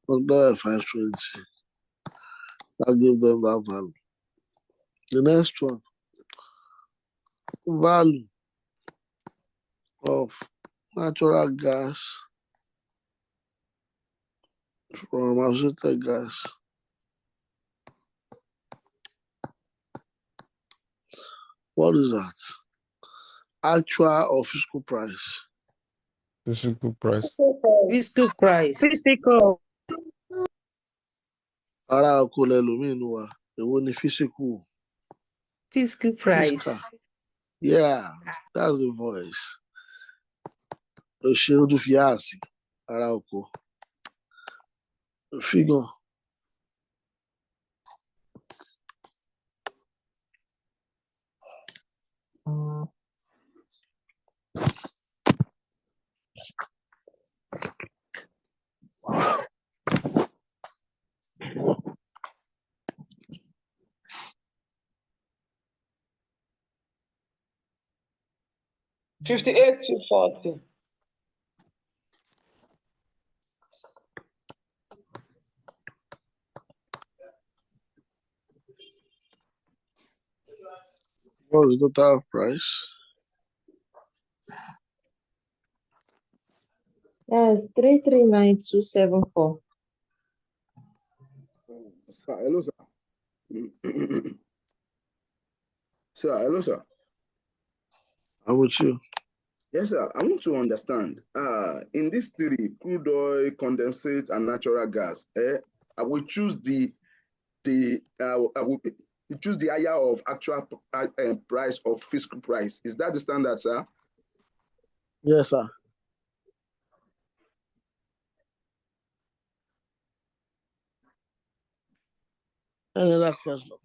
multiplied by 520. I'll give them that value. The next one, value of natural gas from associated gas. What is that? Actual or fiscal price? Physical price. Fiscal price. Physical. Ara oko lẹlòmíì nù wa. Èwo ni physical? Fiscal Fiscal. price. Yeah, that's the voice. Ṣé ó tún fi á sí ara oko? Figure. $58,240. What is the total price? That's 339274. Sir, hello, sir. Sir, hello, sir. I'm with you. Yes, sir. I want to understand. In this theory, crude oil, condensate, and natural gas, I will choose I will choose the higher of actual price of fiscal price. Is that the standard, sir? Yes, sir. Any other question?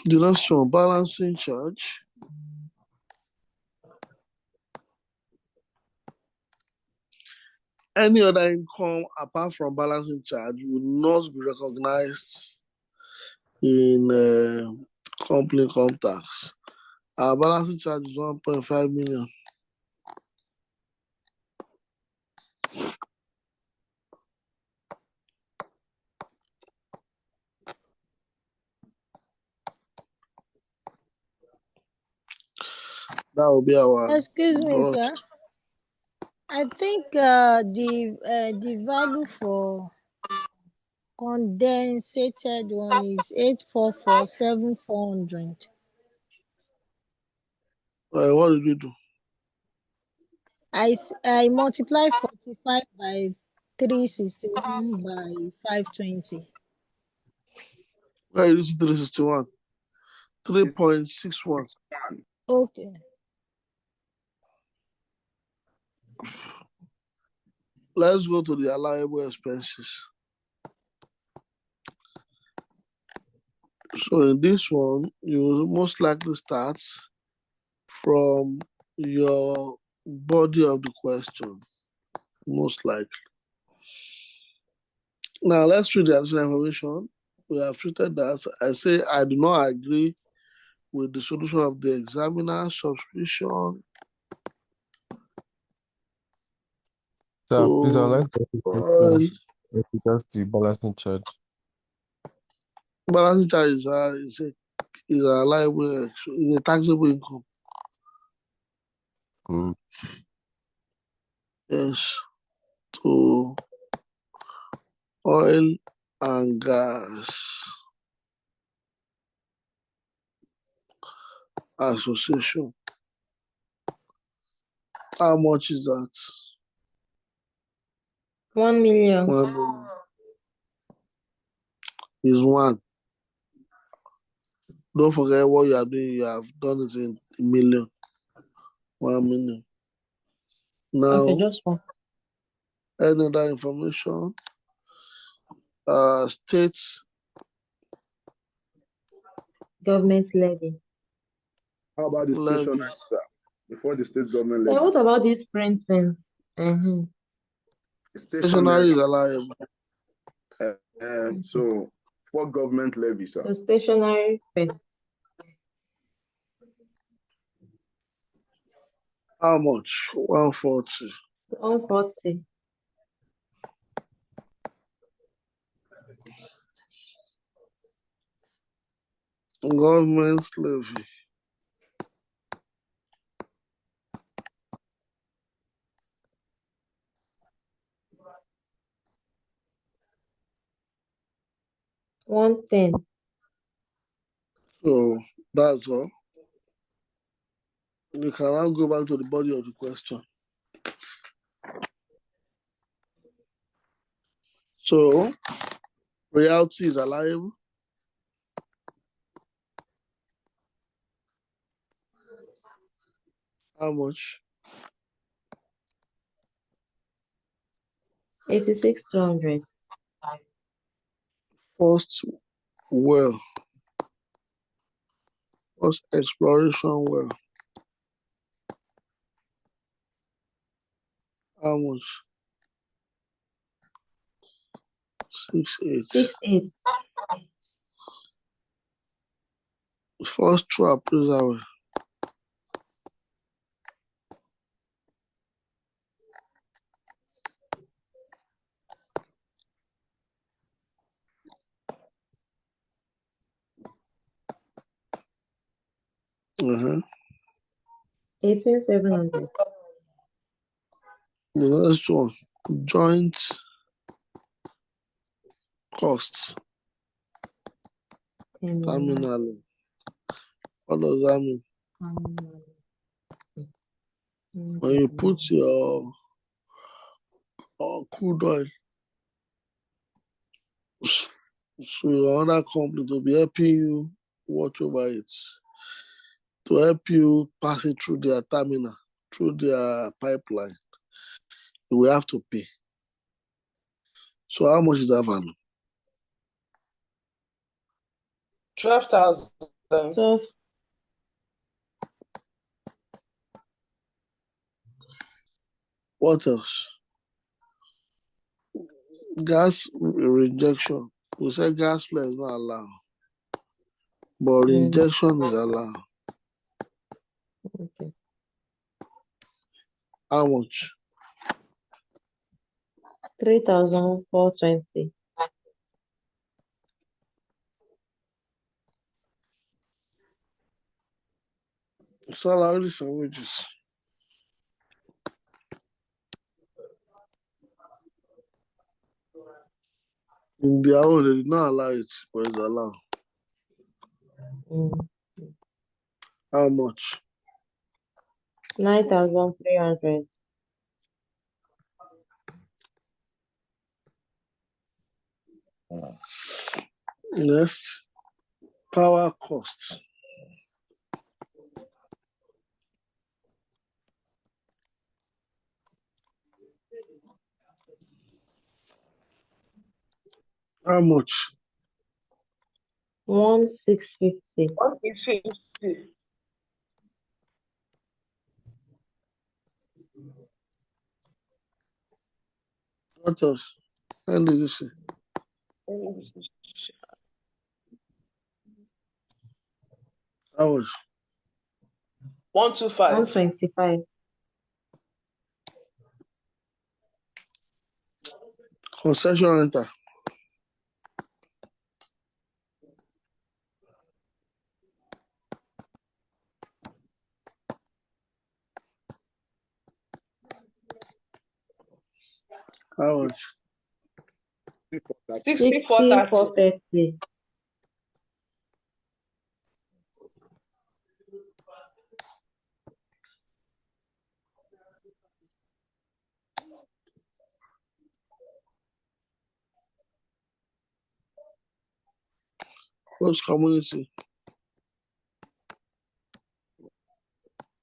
The next one, balancing charge. Any other income apart from balancing charge will not be recognized in company income tax. Our balancing charge is 1.5 million. That will be our. Excuse me, sir. I think the value for condensated one is 844,700. What did you do? I multiply 45 by 361 by 520. Where you see 361? 3.61. Okay. Let's go to the allowable expenses. So in this one, you will most likely start from your body of the question. Most likely. Now let's treat the additional information. We have treated that. I say I do not agree with the solution of the examiner subscription. Sir, please, I'd like to ask a question with regards to balancing charge. Balancing charge is a liable, is a taxable income. Good. Yes. To oil and gas association. How much is that? 1 million. 1 million. Is one. Don't forget what you are doing. You have done it in a million. 1 million. Now, Okay, just one. any other information? States. Government levy. How about the Levy. stationary, sir? Before the state government So levy. what about this printing? Stationary is allowable. So for government levy, sir. So stationary first. How much? 140. 140. Government levy. $110. So that's all. You can now go back to the body of the question. So reality is allowable. How much? 86,200. First well. First exploration well. How much? 6.8. 6.8. First true appraisal well. Uh-huh. 18,700. The next one, joint costs. 10 million. Terminally. What does that mean? When you put your crude oil to your other company to be helping you watch over it, to help you pass it through their terminal, through their pipeline, you will have to pay. So how much is that value? 12,000. 12. What else? Gas rejection. We say gas flow is not allowed, but rejection is allowed. Okay. How much? 3,420. Salaries and wages. In their own, they did not allow it, but it's allowed. How much? 9,300. Next, power costs. How much? 1,650. 1,650. What else? When did you say? 125. How much? 125. Concession rental. How much? 6430. 60,430. Host community.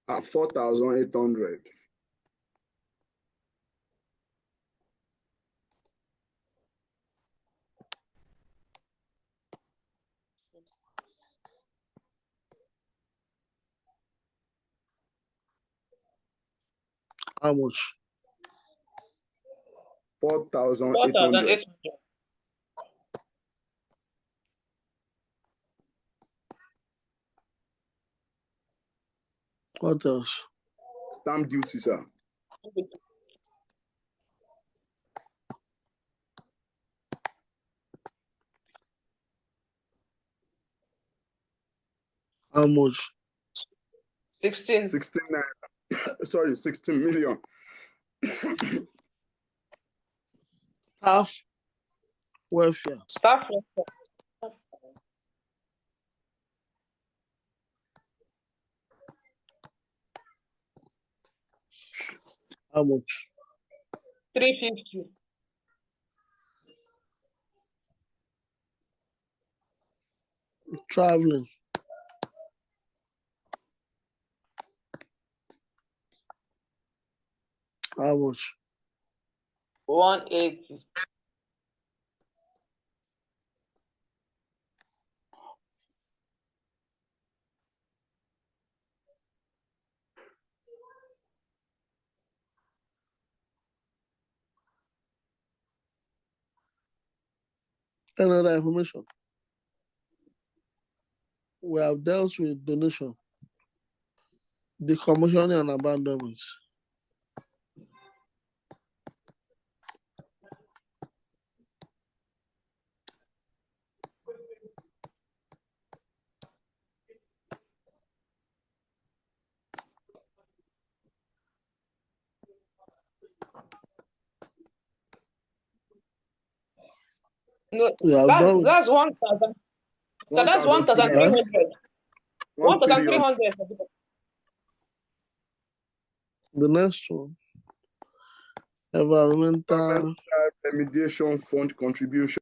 4,800. How much? 4,800. 4,800. What else? Stamp duty, sir. How much? 16. 16 sorry, 16 million. Staff welfare. Staff welfare. How much? 350. Traveling. How much? 180. Any other information? We have dealt with donation, decommissioning and abandonment. No, We have done that's 1,000. So that's 1,300. 1,300. 1,300. 1,300. the next one. Environmental Remediation fund contribution.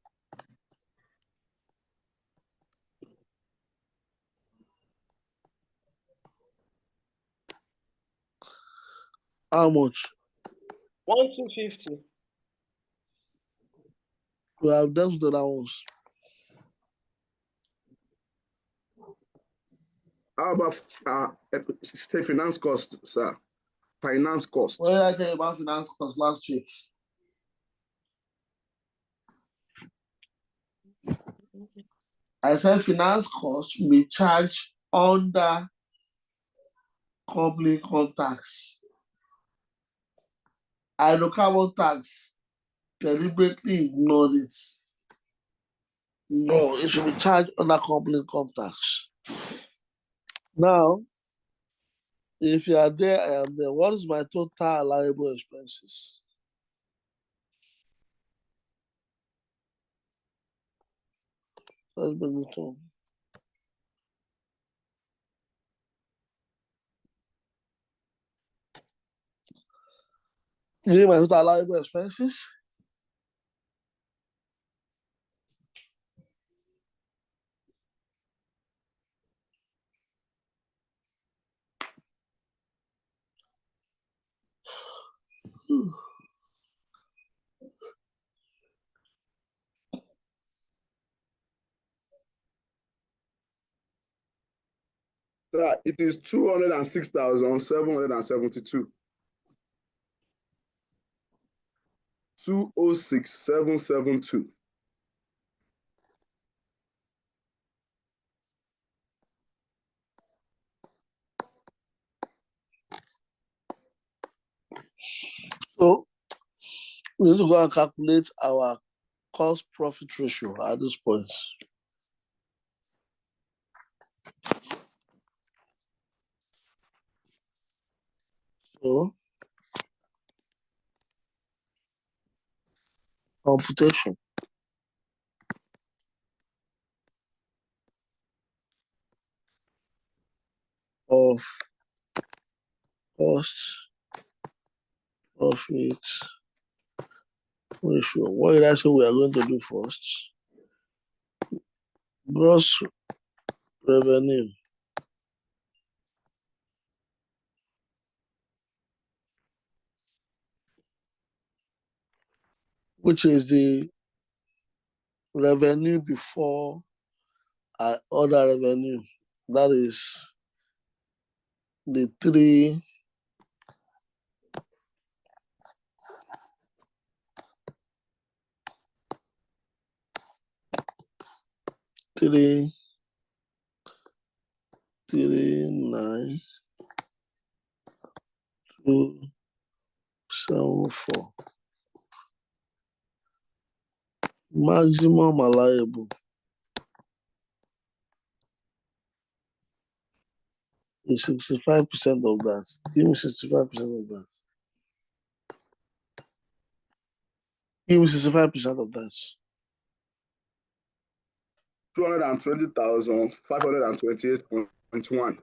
how much? 1,250. We have dealt with the other ones. How about finance cost, sir? Finance cost. What did I tell you about finance costs last week? I said finance costs will be charged under company income tax. Hydrocarbon tax deliberately ignored it. No, it should be charged under company income tax. Now, if you are there, I am there. What is my total allowable expenses? Let's bring it on. You need my total allowable expenses? Sir, it is 206,772. 206,772. So we need to go and calculate our cost profit ratio at this point. So computation of cost profit ratio. What did I say we are going to do first? Gross revenue which is the revenue before other revenue. That is the three nine 274. Maximum allowable is 65% of that. Give me 65% of that. Give me 65% of that. 220,528.1.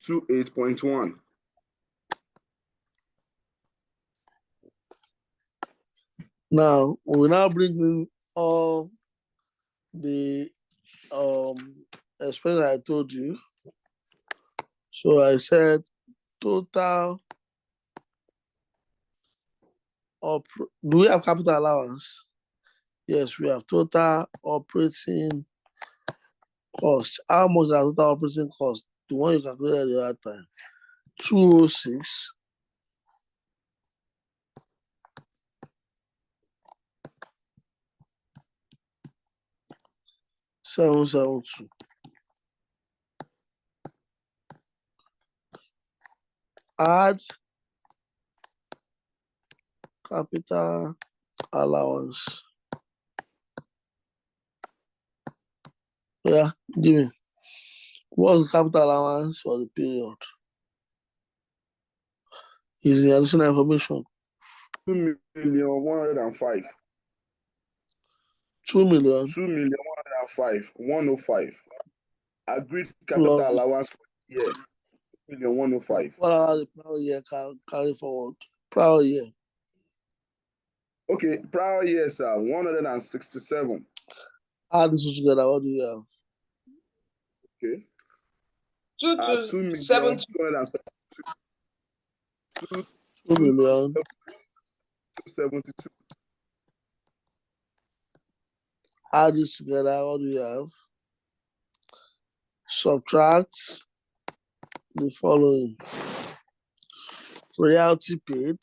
28.1. Now we now bring in all the expense I told you. So I said total do we have capital allowance? Yes, we have total operating cost. How much is total operating cost? The one you calculated the other time. 206 772. Add capital allowance. Yeah, give me. What's the capital allowance for the period? Is the additional information. 2,105,000. 2 million. 2,105,000. 105. Agreed capital Plus, allowance for the year. 2,105,000. what about the prior year carry forward? Prior year. Okay, prior years are 167. Add this two together. What do you have? Okay. 2 to 7 2 million. 272. Add this together. What do you have? Subtract the following: royalty paid.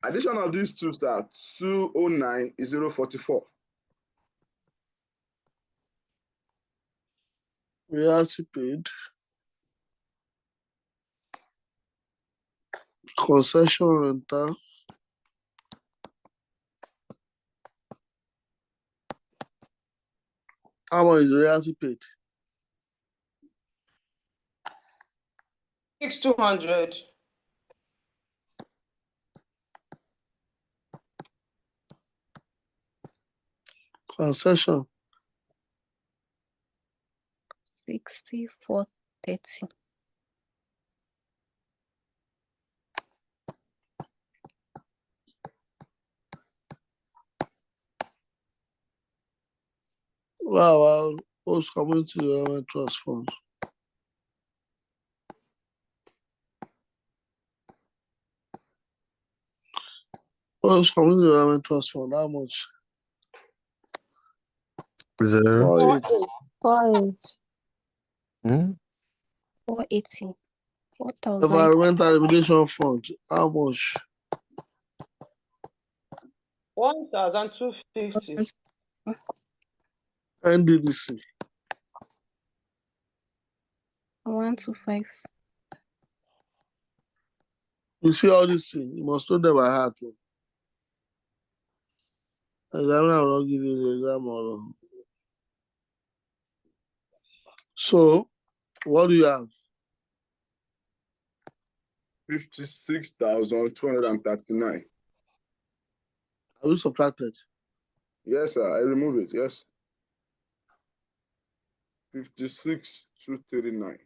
Addition of these two are 209,044. Royalty paid. Concession rental. How much is royalty paid? 6,200. Concession 6430. Wow, Post Community Development Trust Fund. Post Community Development Trust Fund, how much? 0. 48. 480. 4,000. Environmental Remediation Fund, how much? 1,250. NDDC. 125. You see all these things, you must know them by heart. Examiner will not give you the exam or. So, what do you have? 56,239. Have you subtracted? Yes, sir. I remove it. Yes. 56,239.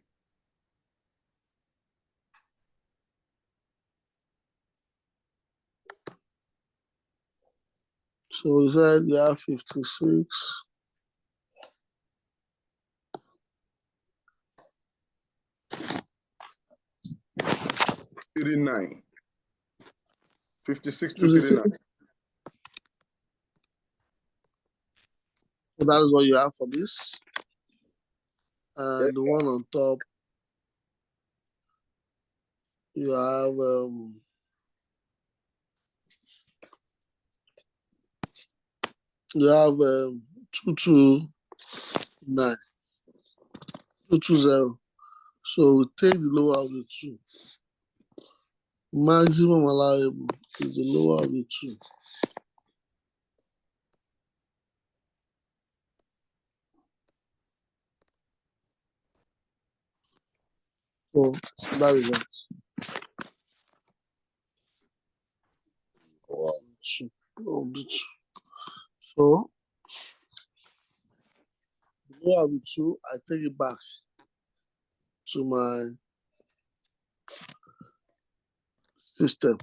So you said you have 56. $39. 56,239. So that is what you have for this. And Yes, the one on top, you have 229, 220. So we take the lower of the two. Maximum allowable is the lower of the two. So that is it. 1, 2 of the two. So the lower of the two, I take it back to my system.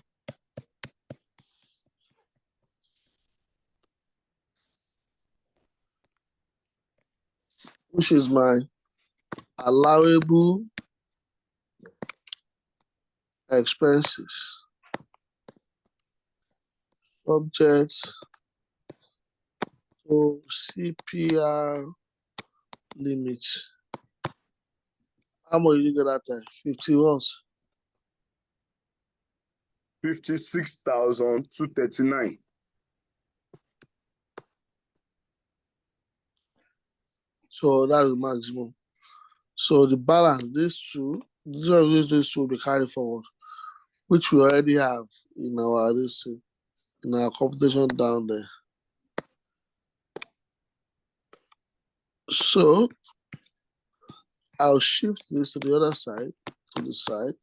Which is my allowable expenses. Subject to CPR limit. How much did you get that time? 50 once. 56,239. So that's the maximum. So the balance, these two will be carried forward, which we already have in our computation down there. So I'll shift this to the other side, to the side.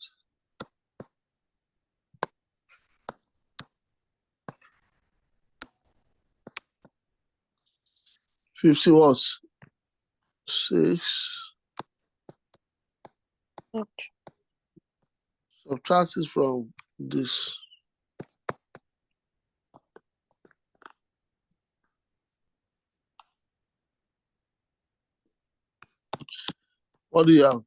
$50 what? 6. Subtract it from this. What do you have?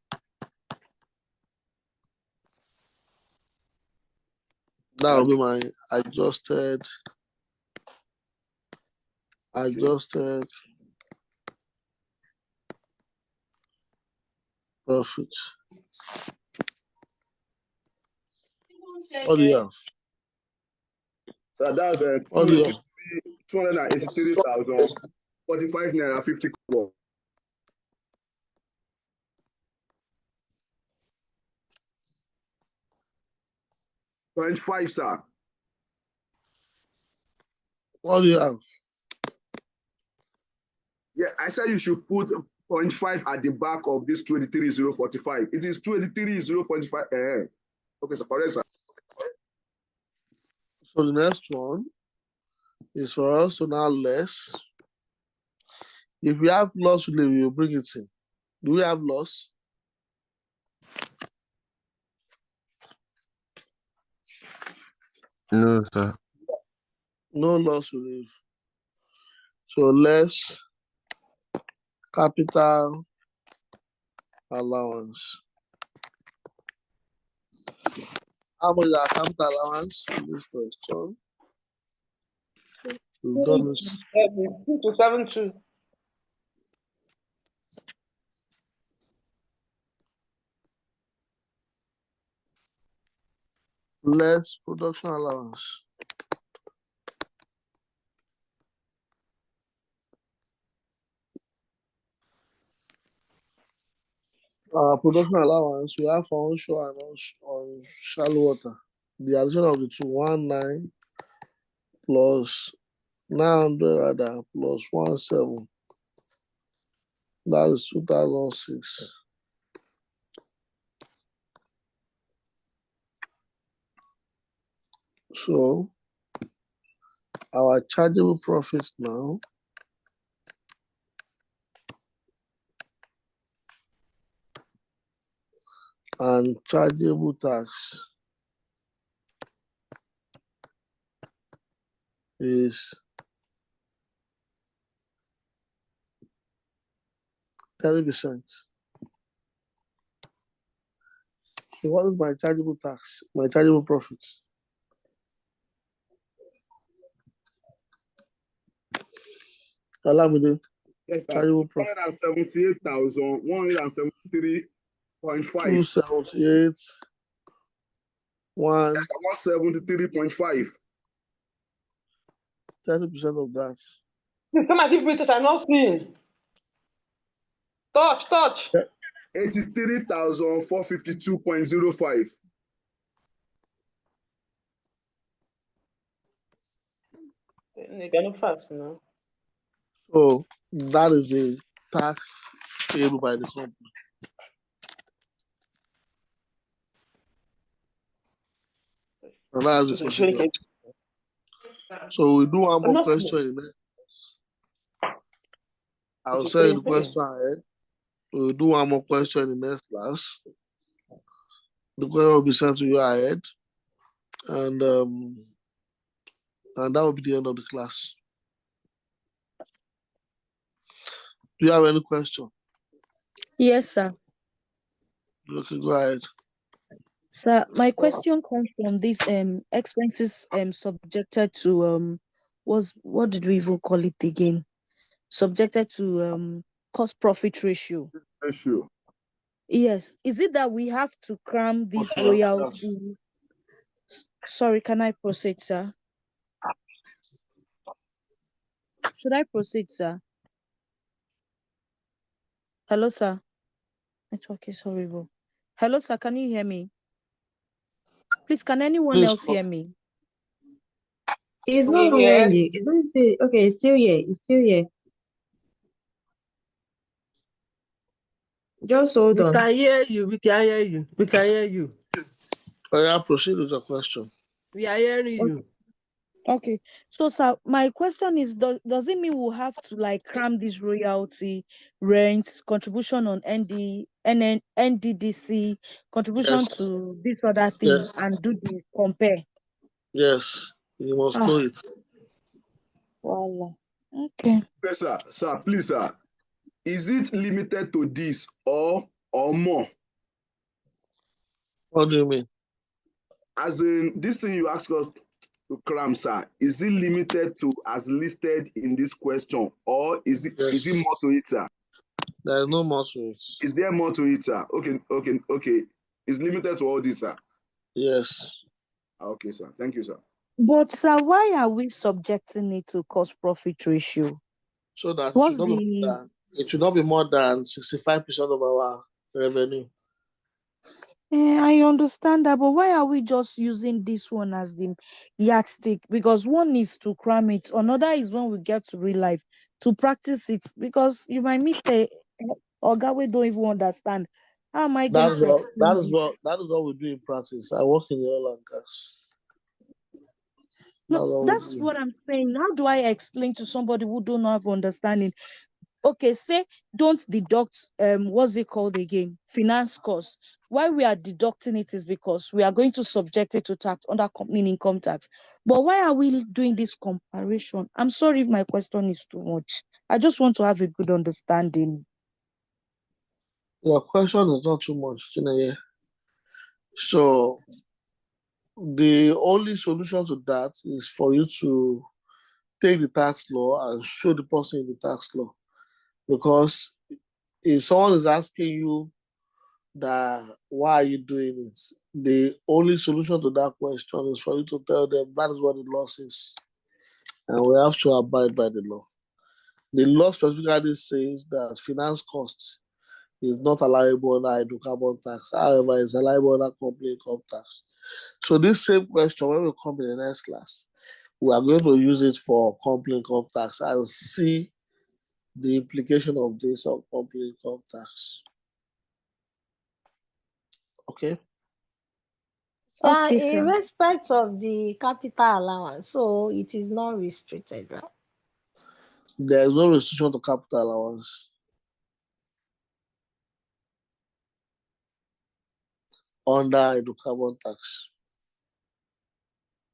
That will be my adjusted profit. What do you have? So that's 283,045 naira 50 kobo. .5, sir. What do you have? Yeah, I said you should put 0.5 at the back of this 283,045. It is 283,045. Okay, so correct, sir. So the next one is for us to now less. If we have loss relief, we will bring it in. Do we have loss? No, sir. No loss relief. So less capital allowance. How much is our capital allowance in this question? We've done this. 2 to 72. Less production allowance. Production allowance we have for onshore and on shallow water. The addition of the two, 19 plus 900 rather plus 17. That is 2006. So our chargeable profits now and chargeable tax is 30%. So what is my chargeable tax? My chargeable profits? Allow me to Yes, sir. chargeable profit. 178,173.5. 278. 173.5. 30% of that. Come and give me touch. I'm not seeing. Touch. 83,452.05. They're not fast now. So that is a tax payable by the company. So that's the procedure. So we do one more question in the next. I'll send you the question ahead. We'll do one more question in the next class. The question will be sent to you ahead. And that will be the end of the class. Do you have any question? Yes, sir. Okay, go ahead. Sir, my question comes from this expenses subjected to what did we even call it again? Subjected to cost profit ratio. Yes. Is it that we have to cram these royalties? Sorry, can I proceed, sir? Should I proceed, sir? Hello, sir. Network is horrible. Hello, sir. Can you hear me? Please, can anyone else hear me? It's not hearing you. It's not still okay. It's still here. It's still here. Just hold on. We can hear you. We can hear you. We can hear you. I'll proceed with the question. We are hearing you. Okay. So, sir, my question is, does it mean we'll have to like cram this royalty, rent, contribution on NDDC, contribution to this other thing, and do the compare? Yes, you must know it. Voila. Okay. Yes, sir. Sir, please, sir. Is it limited to this or more? What do you mean? As in, this thing you ask us to cram, sir, is it limited to as listed in this question, or is it more to it, sir? There is no more to it. Is there more to it, sir? Okay. It's limited to all this, sir? Yes. Okay, sir. Thank you, sir. But, sir, why are we subjecting it to cost profit ratio? So that it should not be more than 65% of our revenue. I understand that, but why are we just using this one as the yardstick? Because one is to cram it, another is when we get to real life to practice it. Because you might meet a guy we don't even understand. How am I going to explain that is what we do in practice. I work in the oil and gas. No, that's what I'm saying. How do I explain to somebody who don't have understanding? okay, say don't deduct what's it called again? Finance costs. Why we are deducting it is because we are going to subject it to tax under company income tax. But why are we doing this comparison? I'm sorry if my question is too much. I just want to have a good understanding. Your question is not too much, Chineye. So the only solution to that is for you to take the tax law and show the person in the tax law. Because if someone is asking you that why are you doing it, the only solution to that question is for you to tell them that is what the law says. And we have to abide by the law. The law specifically says that finance costs is not allowable under hydrocarbon tax. However, it's allowable under company income tax. So this same question, when we come in the next class, we are going to use it for company income tax and see the implication of this on company income tax. Okay? Okay, In sir. respect of the capital allowance, so it is not restricted, right? There is no restriction to capital allowance under hydrocarbon tax.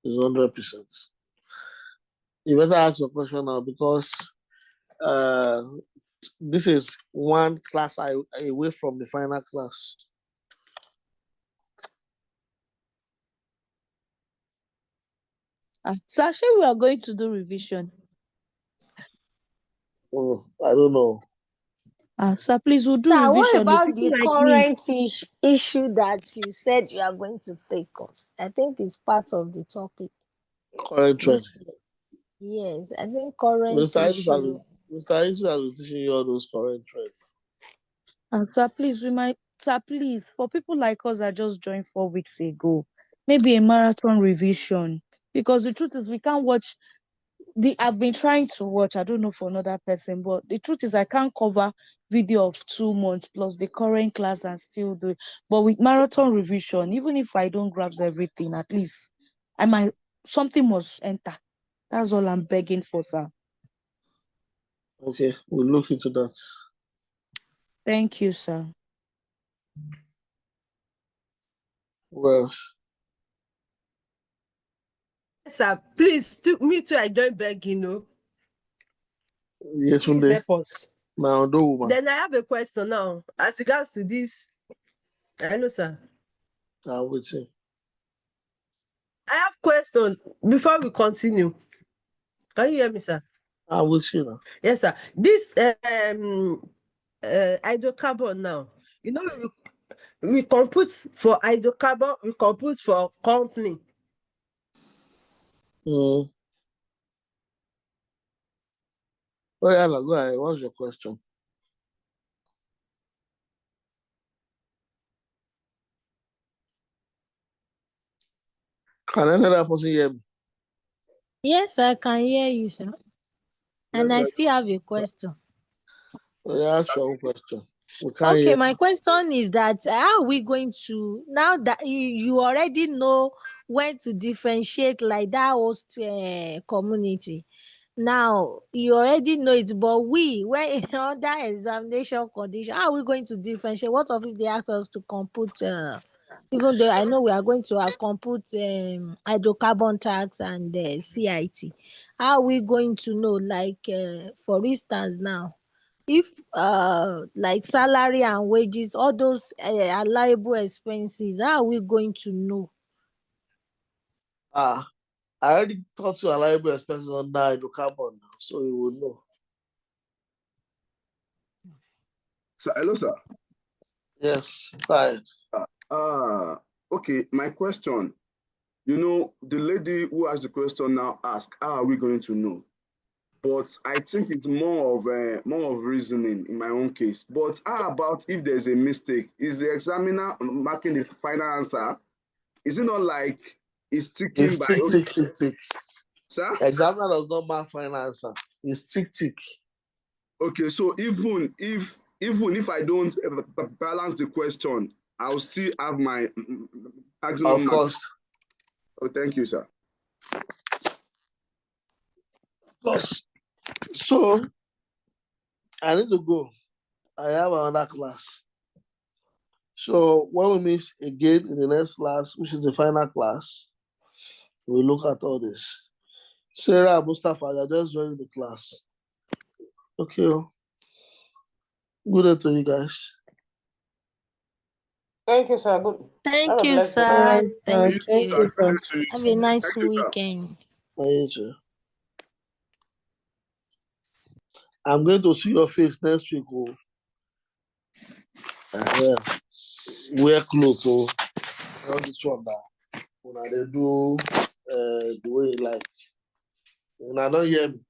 It's 100%. You better ask your question now because this is one class away from the final class. So actually, we are going to do revision. Oh, I don't know. Sir, please, we'll do Now, what revision. about People the like me. current issue that you said you are going to take us? I think it's part of the topic. Current trend. Yes, I think current Mr. issue. Isu has been teaching you all those current trends. Sir, please, for people like us that just joined 4 weeks ago, maybe a marathon revision. Because the truth is, we can't watch. I've been trying to watch. I don't know for another person, but the truth is, I can't cover video of 2 months plus the current class and still do it. But with marathon revision, even if I don't grasp everything, at least something must enter. That's all I'm begging for, sir. Okay, we'll look into that. Thank you, sir. Well, Sir, please, me too, I don't beg, you know. yes, Please help us. My woman. Then I have a question now. As regards to this, hello, sir. I'm with you. I have question before we continue. Can you hear me, sir? I'm with you now. Yes, sir. This hydrocarbon now, you know, we compute for hydrocarbon, we compute for company. Oh yeah, go ahead. What's your question? Can another person hear me? Yes, I can hear you, sir. And I still have a question. Yeah, ask your own question. We can't Okay, hear. my question is that how are we going to, now that you already know when to differentiate like that host community. Now you already know it, but when in under examination condition, how are we going to differentiate? What if they ask us to compute? Even though I know we are going to compute hydrocarbon tax and CIT, how are we going to know? Like for instance, now if like salary and wages, all those allowable expenses, how are we going to know? I already taught you allowable expenses under hydrocarbon now, so you will know. So, hello, sir. Yes, fine. Okay, my question. You know, the lady who asked the question now asked, how are we going to know? But I think it's more of reasoning in my own case. But how about if there's a mistake? Is the examiner marking the final answer? Is it not like it's ticking by tick. Sir? Examiner does not mark final answer. It's tick. Okay, so even if I don't balance the question, I'll still have my maximum. Of course. Oh, thank you, sir. Of course. So I need to go. I have another class. So when we meet again in the next class, which is the final class, we'll look at all this. Sarah and Mustafa, you're just joining the class. Okay. Good day to you guys. Thank you, sir. Good. Have Thank a you, blessed day. All sir. right, Thank thank you. you, sir. Have a nice Thank you, sir. weekend. I'm going to see your face next week. Wear clothes. All this one now. When they do the way you like. And I don't hear me.